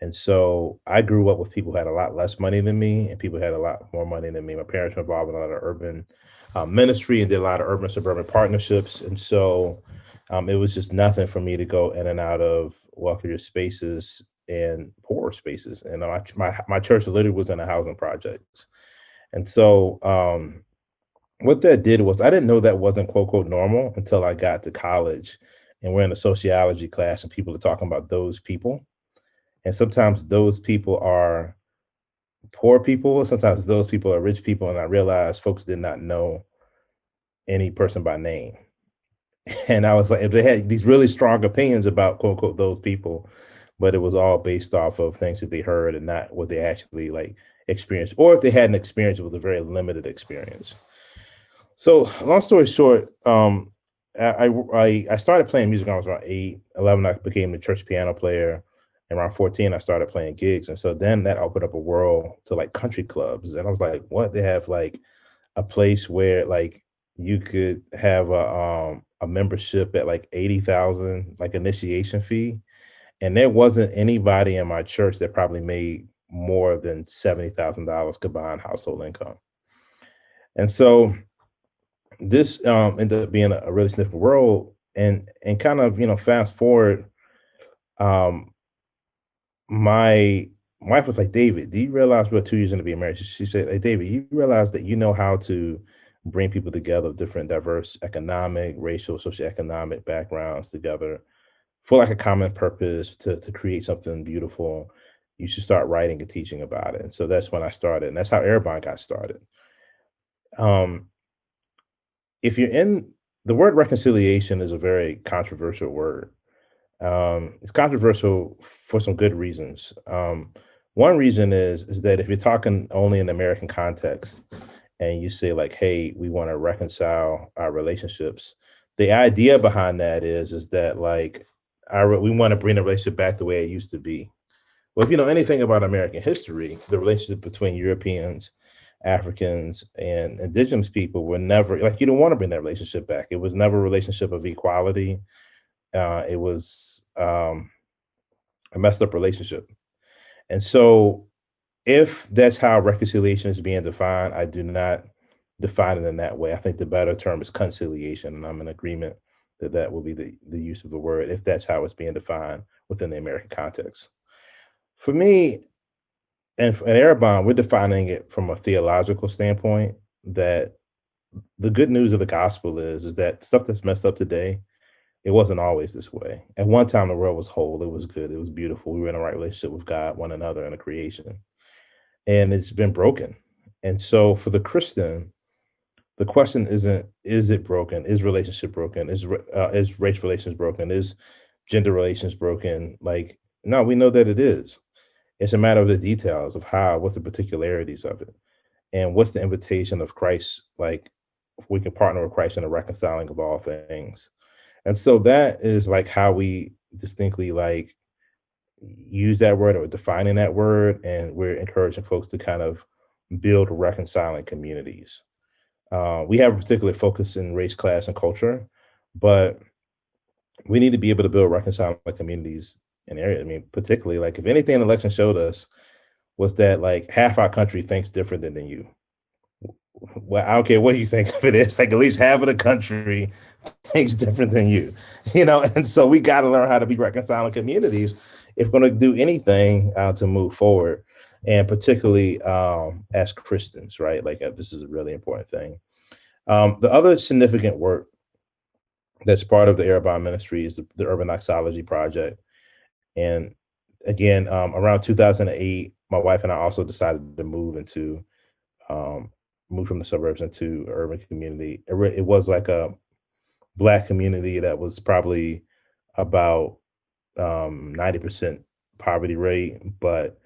And so I grew up with people who had a lot less money than me, and people who had a lot more money than me. My parents were involved in a lot of urban ministry and did a lot of urban suburban partnerships. And so it was just nothing for me to go in and out of wealthier spaces and poorer spaces. And my church literally was in a housing project. And so what that did was, I didn't know that wasn't quote unquote normal until I got to college and we're in a sociology class and people are talking about those people. And sometimes those people are poor people, sometimes those people are rich people. And I realized folks did not know any person by name. And I was like, if they had these really strong opinions about quote unquote those people, but it was all based off of things that they heard and not what they actually like experienced, or if they had an experience, it was a very limited experience. So long story short, I started playing music when I was around 8, 11, I became the church piano player. And around 14, I started playing gigs. And so then that opened up a world to like country clubs. And I was like, what? They have like a place where like you could have a membership at like 80,000, like initiation fee. And there wasn't anybody in my church that probably made more than $70,000 combined household income. And so this ended up being a really significant world. And kind of, fast forward, my wife was like, David, do you realize we're 2 years into being married? She said, hey, David, you realize that you know how to bring people together of different diverse economic, racial, socioeconomic backgrounds together for like a common purpose to create something beautiful. You should start writing and teaching about it. And so that's when I started. And that's how Arrabon got started. If you're in the word reconciliation is a very controversial word. It's controversial for some good reasons. One reason is that if you're talking only in the American context and you say like, hey, we want to reconcile our relationships, the idea behind that is that like we want to bring the relationship back the way it used to be. Well, if you know anything about American history, the relationship between Europeans, Africans, and indigenous people were never like, you don't want to bring that relationship back. It was never a relationship of equality. It was a messed up relationship. And so if that's how reconciliation is being defined, I do not define it in that way. I think the better term is conciliation, and I'm in agreement that that will be the use of the word if that's how it's being defined within the American context. For me, and Arrabon, we're defining it from a theological standpoint, that the good news of the gospel is that stuff that's messed up today, it wasn't always this way. At one time, the world was whole. It was good. It was beautiful. We were in a right relationship with God, one another, and the creation. And it's been broken. And so for the Christian, the question isn't, is it broken? Is relationship broken? Is race relations broken? Is gender relations broken? Like, no, we know that it is. It's a matter of the details of how, what's the particularities of it? And what's the invitation of Christ? Like, we can partner with Christ in the reconciling of all things. And so that is like how we distinctly like use that word or defining that word. And we're encouraging folks to kind of build reconciling communities. We have a particular focus in race, class, and culture, but we need to be able to build reconciling communities in areas. I mean, particularly like if anything the election showed us was that like half our country thinks different than you. Well, I don't care what you think of it is, like at least half of the country thinks different than you, and so we got to learn how to be reconciling communities if we're going to do anything to move forward, and particularly as Christians, right? Like this is a really important thing. The other significant work that's part of the Arrabon ministry is the Urban Doxology Project. And again, around 2008, my wife and I also decided to move from the suburbs into urban community. It was like a Black community that was probably about 90% poverty rate, but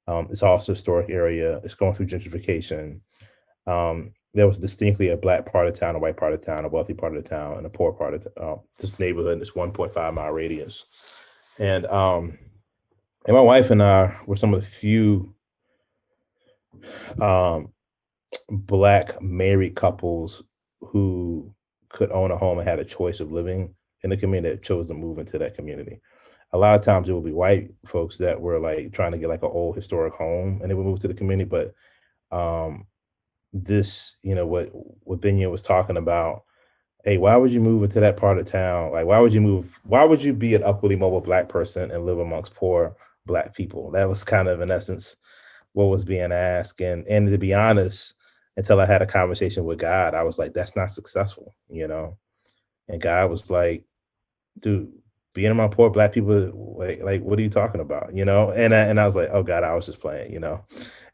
it's also a historic area. It's going through gentrification. There was distinctly a Black part of town, a white part of town, a wealthy part of the town, and a poor part of this neighborhood in this 1.5-mile radius. And my wife and I were some of the few Black married couples who could own a home and had a choice of living in the community that chose to move into that community. A lot of times it would be white folks that were like trying to get like an old historic home and they would move to the community. But this, what Benya was talking about, hey, why would you move into that part of town? Like, why would you be an upwardly mobile Black person and live amongst poor Black people? That was kind of, in essence, what was being asked. And to be honest, until I had a conversation with God. I was like, that's not successful, you know? And God was like, dude, being among poor Black people, like, what are you talking about? You know? And I was like, oh God, I was just playing, you know?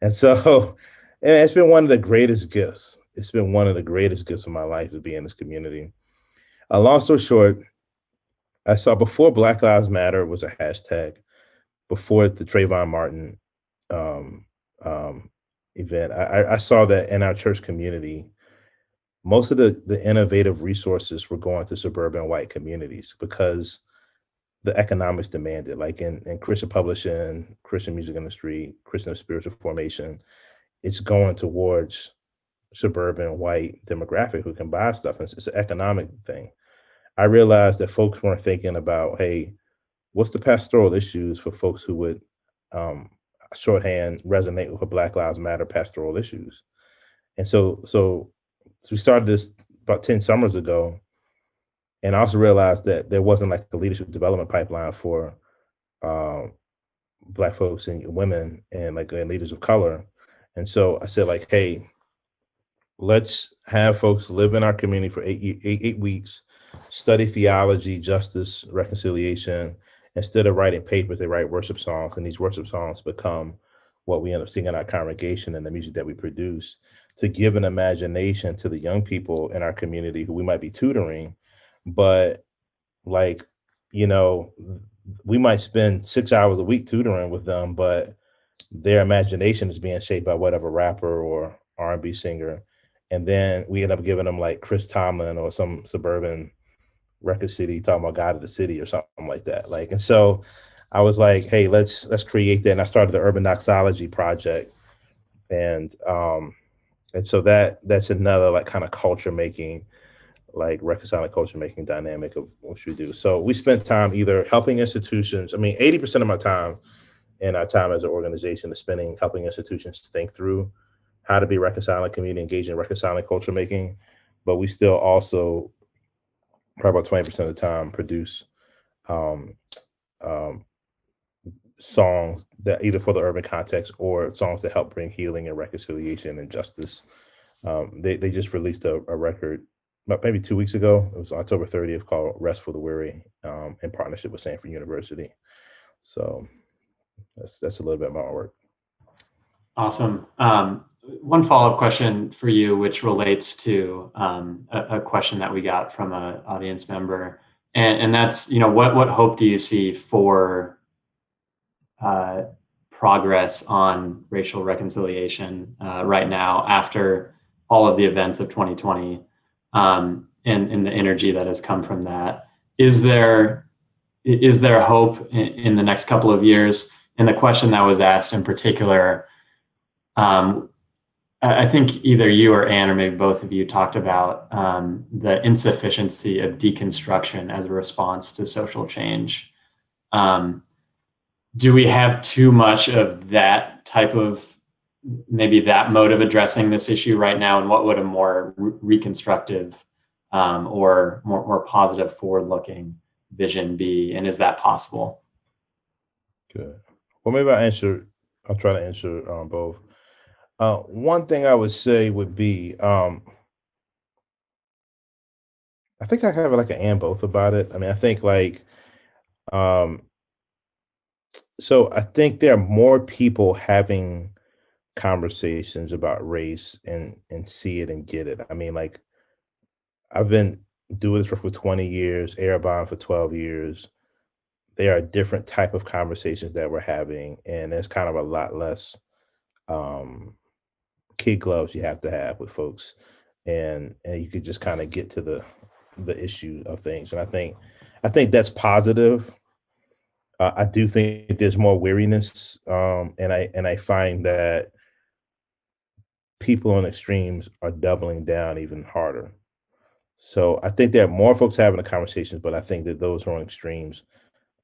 And so and it's been one of the greatest gifts. It's been one of the greatest gifts of my life to be in this community. Long story short, I saw before Black Lives Matter was a hashtag, before the Trayvon Martin um, um, event, I saw that in our church community, most of the innovative resources were going to suburban white communities because the economics demanded, like in Christian publishing, Christian music industry, Christian spiritual formation, it's going towards suburban white demographic who can buy stuff. It's an economic thing. I realized that folks weren't thinking about, hey, what's the pastoral issues for folks who would um, shorthand resonate with the Black Lives Matter pastoral issues? And so we started this about 10 summers ago. And I also realized that there wasn't like a leadership development pipeline for um, Black folks and women and leaders of color. And so I said, like, hey, let's have folks live in our community for 8 weeks, study theology, justice, reconciliation. Instead of writing papers, they write worship songs, and these worship songs become what we end up singing in our congregation and the music that we produce, to give an imagination to the young people in our community who we might be tutoring, but like, you know, we might spend 6 hours a week tutoring with them, but their imagination is being shaped by whatever rapper or R&B singer. And then we end up giving them like Chris Tomlin or some suburban record city talking about God of the City or something like that. Like, and so I was like, hey, let's create that. And I started the Urban Doxology Project. And so that's another like kind of culture making, like reconciling culture making dynamic of what we do. So we spent time either helping institutions. I mean, 80% of my time and our time as an organization is spending helping institutions think through how to be reconciling community, engaged in reconciling culture making. But we still also, probably about 20% of the time, produce um, um, songs that either for the urban context or songs that help bring healing and reconciliation and justice. They just released a record about maybe 2 weeks ago. It was October 30th, called Rest for the Weary, in partnership with Stanford University. So that's a little bit about my work. Awesome. One follow-up question for you, which relates to a question that we got from an audience member, and that's, you know, what hope do you see for progress on racial reconciliation right now after all of the events of 2020 and the energy that has come from that? Is there hope in the next couple of years? And the question that was asked in particular, I think either you or Anne, or maybe both of you, talked about the insufficiency of deconstruction as a response to social change. Do we have too much of that type of, maybe that mode of addressing this issue right now? And what would a more reconstructive or more positive forward-looking vision be? And is that possible? Good. Well, maybe I'll try to answer both. One thing I would say would be, I think I have like an and both about it. I mean, I think like, so I think there are more people having conversations about race and see it and get it. I mean, like, I've been doing this for 20 years, Arrabon for 12 years. There are different type of conversations that we're having, and there's kind of a lot less kid gloves you have to have with folks, and you could just kind of get to the issue of things. And I think that's positive. I do think there's more weariness, and I find that people on extremes are doubling down even harder. So I think there are more folks having the conversations, but I think that those who are on extremes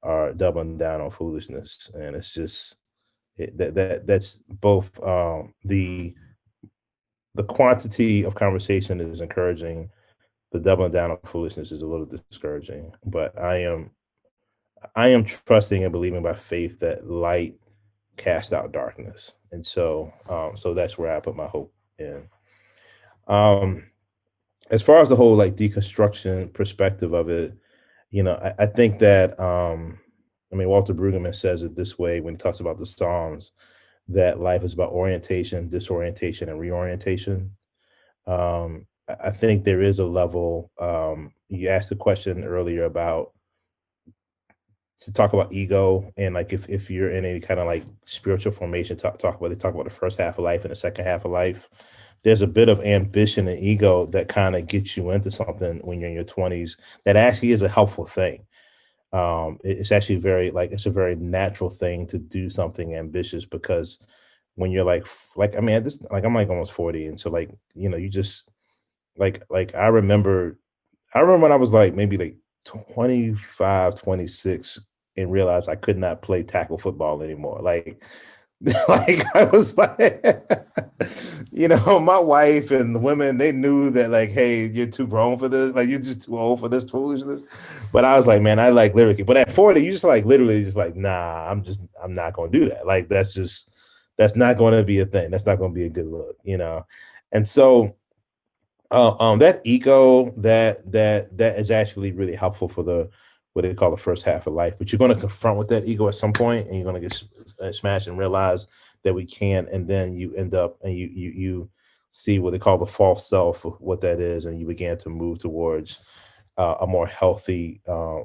are doubling down on foolishness, and it's just that's both the quantity of conversation is encouraging. The doubling down on foolishness is a little discouraging, but I am trusting and believing by faith that light cast out darkness, and so that's where I put my hope in. As far as the whole like deconstruction perspective of it, I think that Walter Brueggemann says it this way when he talks about the Psalms, that life is about orientation, disorientation, and reorientation. I think there is a level. You asked a question earlier about to talk about ego, and like if you're in any kind of like spiritual formation, they talk about the first half of life and the second half of life. There's a bit of ambition and ego that kind of gets you into something when you're in your 20s that actually is a helpful thing. It's actually it's a very natural thing to do something ambitious, because when you're at this, like I'm like almost 40, and so you just I remember when I was like maybe like 25, 26, and realized I could not play tackle football anymore. I was like, my wife and the women, they knew that like, hey, you're too grown for this. Like, you're just too old for this foolishness. But I was like, man, I like literally. But at 40, you just like literally just like, nah, I'm not going to do that. Like, that's not going to be a thing. That's not going to be a good look, And so that ego that is actually really helpful for the what they call the first half of life. But you're going to confront with that ego at some point, and you're going to get smashed and realize that we can. And then you end up and you see what they call the false self, what that is, and you begin to move towards a more healthy,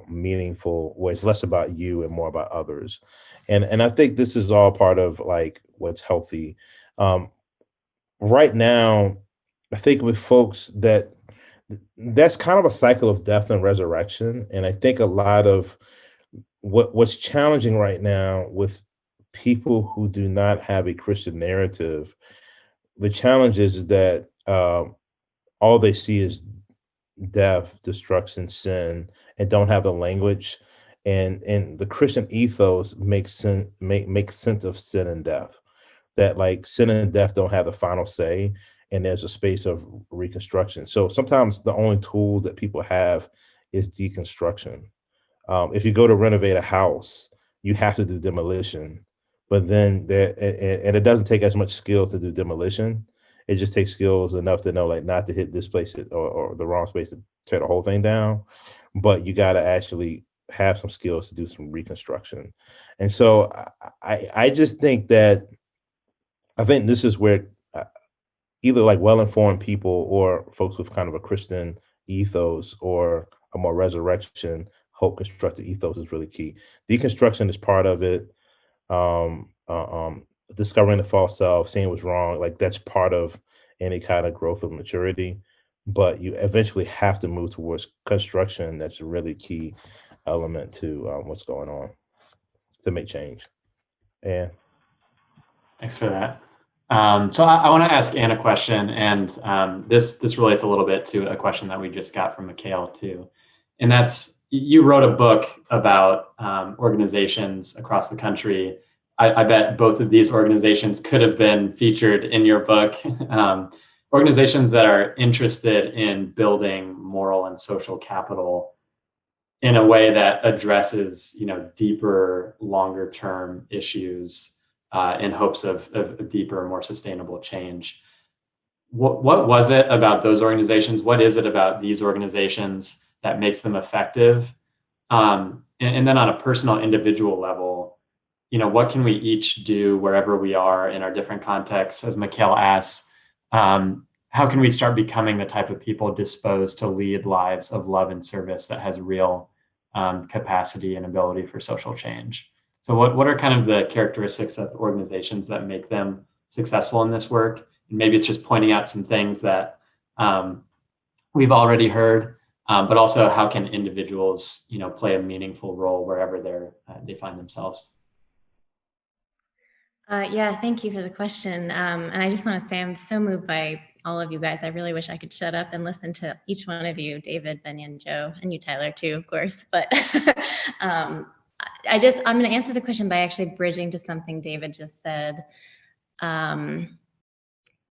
meaningful way. It's less about you and more about others. And I think this is all part of like what's healthy. Right now, I think with folks that's kind of a cycle of death and resurrection. And I think a lot of what's challenging right now with people who do not have a Christian narrative, the challenge is that all they see is death, destruction, sin, and don't have the language. And the Christian ethos makes sense of sin and death. That like sin and death don't have the final say, and there's a space of reconstruction. So sometimes the only tools that people have is deconstruction. If you go to renovate a house, you have to do demolition, but then and it doesn't take as much skill to do demolition. It just takes skills enough to know like not to hit this place or the wrong space to tear the whole thing down. But you got to actually have some skills to do some reconstruction. And so I just think that I think this is where either like well-informed people or folks with kind of a Christian ethos or a more resurrection, hope constructed ethos is really key. Deconstruction is part of it. Discovering the false self, seeing what's wrong, like that's part of any kind of growth of maturity. But you eventually have to move towards construction. That's a really key element to what's going on to make change. And thanks for that. So I want to ask Anne a question, and this relates a little bit to a question that we just got from Mikhail too. And that's, you wrote a book about organizations across the country. I bet both of these organizations could have been featured in your book. Organizations that are interested in building moral and social capital in a way that addresses, deeper, longer term issues in hopes of deeper, more sustainable change. What was it about those organizations? What is it about these organizations that makes them effective? And then on a personal, individual level, what can we each do wherever we are in our different contexts? As Mikhail asks, how can we start becoming the type of people disposed to lead lives of love and service that has real capacity and ability for social change? So what are kind of the characteristics of organizations that make them successful in this work? And maybe it's just pointing out some things that we've already heard, but also how can individuals, play a meaningful role wherever they find themselves? Yeah, thank you for the question. And I just want to say I'm so moved by all of you guys. I really wish I could shut up and listen to each one of you, David, Benya, and Joe, and you, Tyler, too, of course. But I'm going to answer the question by actually bridging to something David just said,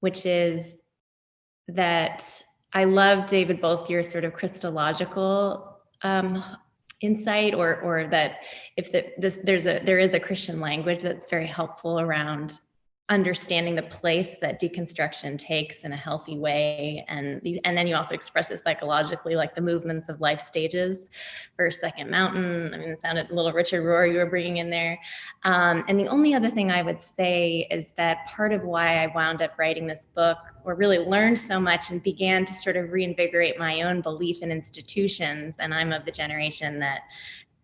which is that I love, David, both your sort of Christological insight, or that if there is a Christian language that's very helpful around understanding the place that deconstruction takes in a healthy way. And then you also express it psychologically, like the movements of life stages. First, second mountain. I mean, it sounded a little Richard Rohr you were bringing in there. And the only other thing I would say is that part of why I wound up writing this book, or really learned so much and began to sort of reinvigorate my own belief in institutions, and I'm of the generation that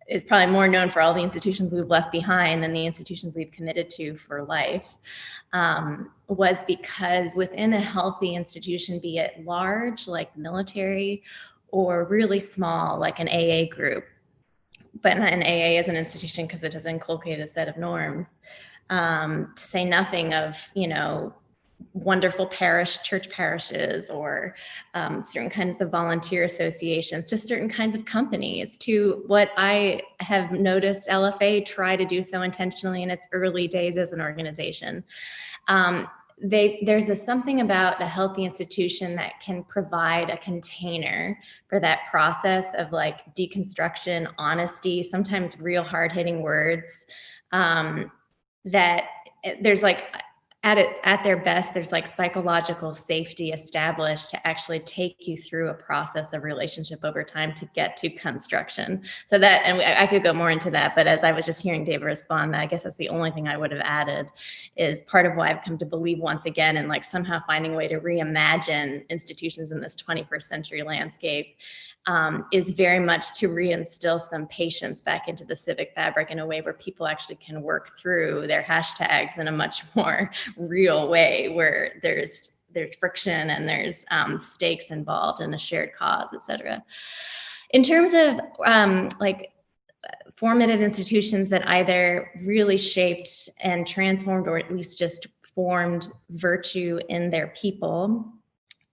is probably more known for all the institutions we've left behind than the institutions we've committed to for life, was because within a healthy institution, be it large, like military, or really small, like an AA group, but not an AA as an institution because it has inculcated a set of norms, to say nothing of, wonderful church parishes, or certain kinds of volunteer associations, to certain kinds of companies, to what I have noticed LFA try to do so intentionally in its early days as an organization. There's something about a healthy institution that can provide a container for that process of like deconstruction, honesty, sometimes real hard-hitting words, that there's like, at their best, there's like psychological safety established to actually take you through a process of relationship over time to get to construction. So that, and I could go more into that, but as I was just hearing David respond, I guess that's the only thing I would have added, is part of why I've come to believe once again in like somehow finding a way to reimagine institutions in this 21st century landscape, is very much to reinstill some patience back into the civic fabric in a way where people actually can work through their hashtags in a much more real way, where there's friction and there's stakes involved and a shared cause, et cetera. In terms of formative institutions that either really shaped and transformed, or at least just formed virtue in their people,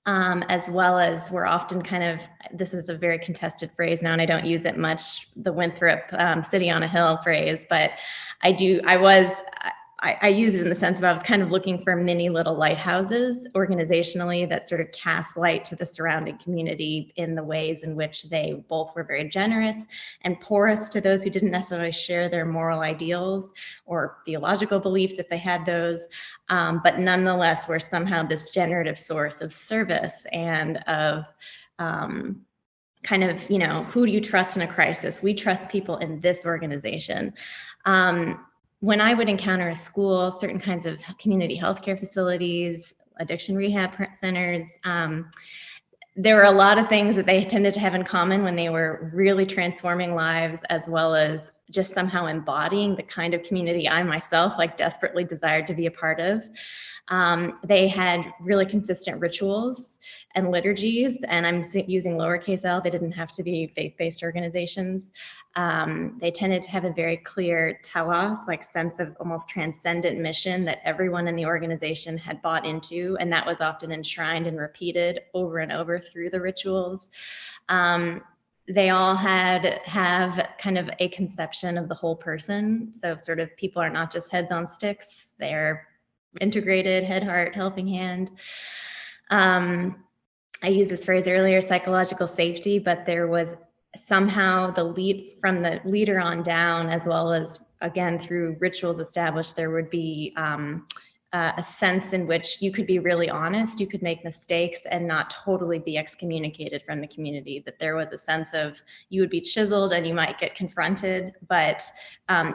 as well as we're often kind of, this is a very contested phrase now, and I don't use it much, the Winthrop city on a hill phrase, but I use it in the sense of I was kind of looking for mini little lighthouses organizationally that sort of cast light to the surrounding community in the ways in which they both were very generous and porous to those who didn't necessarily share their moral ideals or theological beliefs if they had those, but nonetheless were somehow this generative source of service and of kind of, who do you trust in a crisis? We trust people in this organization. When I would encounter a school, certain kinds of community healthcare facilities, addiction rehab centers, there were a lot of things that they tended to have in common when they were really transforming lives, as well as just somehow embodying the kind of community I myself desperately desired to be a part of. They had really consistent rituals and liturgies, and I'm using lowercase l, they didn't have to be faith-based organizations. They tended to have a very clear telos, sense of almost transcendent mission that everyone in the organization had bought into, and that was often enshrined and repeated over and over through the rituals. They all have kind of a conception of the whole person. So sort of people are not just heads on sticks, they're integrated, head, heart, helping hand. I used this phrase earlier, psychological safety, but there was somehow from the leader on down, as well as, again, through rituals established, there would be a sense in which you could be really honest, you could make mistakes and not totally be excommunicated from the community, that there was a sense of you would be chiseled and you might get confronted, but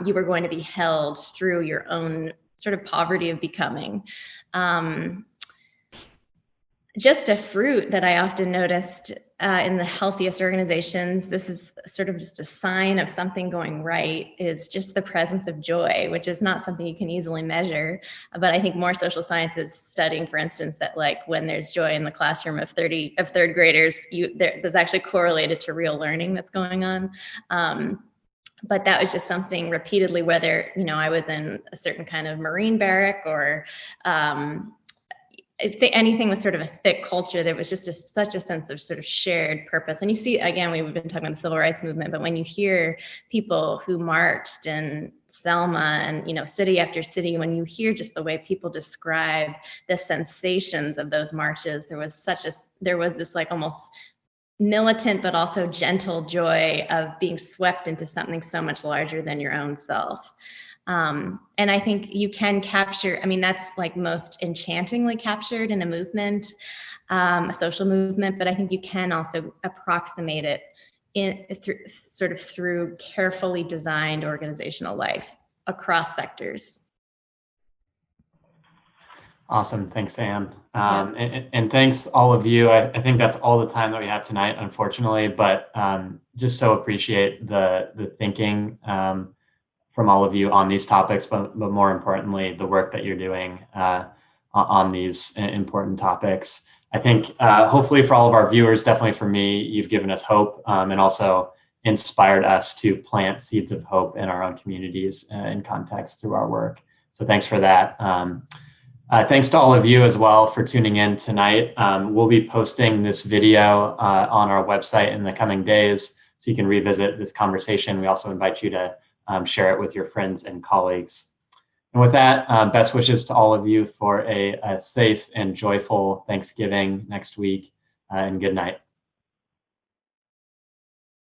you were going to be held through your own sort of poverty of becoming. Just a fruit that I often noticed in the healthiest organizations, this is sort of just a sign of something going right, is just the presence of joy, which is not something you can easily measure. But I think more social science is studying, for instance, that when there's joy in the classroom of third graders, there's actually correlated to real learning that's going on. But that was just something repeatedly, whether, I was in a certain kind of Marine barrack or if anything was sort of a thick culture, there was just such a sense of sort of shared purpose. And you see, again, we've been talking about the civil rights movement, but when you hear people who marched in Selma and, city after city, when you hear just the way people describe the sensations of those marches, there was this almost militant but also gentle joy of being swept into something so much larger than your own self. And I think you can capture, I mean, that's like most enchantingly captured in a movement, a social movement, but I think you can also approximate it through carefully designed organizational life across sectors. Awesome. Thanks, Anne. And thanks all of you. I think that's all the time that we have tonight, unfortunately, but just so appreciate the thinking from all of you on these topics, but more importantly, the work that you're doing on these important topics. I think hopefully for all of our viewers, definitely for me, you've given us hope and also inspired us to plant seeds of hope in our own communities and contexts through our work. So thanks for that. Thanks to all of you as well for tuning in tonight. We'll be posting this video on our website in the coming days, so you can revisit this conversation. We also invite you to share it with your friends and colleagues. And with that, best wishes to all of you for a safe and joyful Thanksgiving next week, and good night.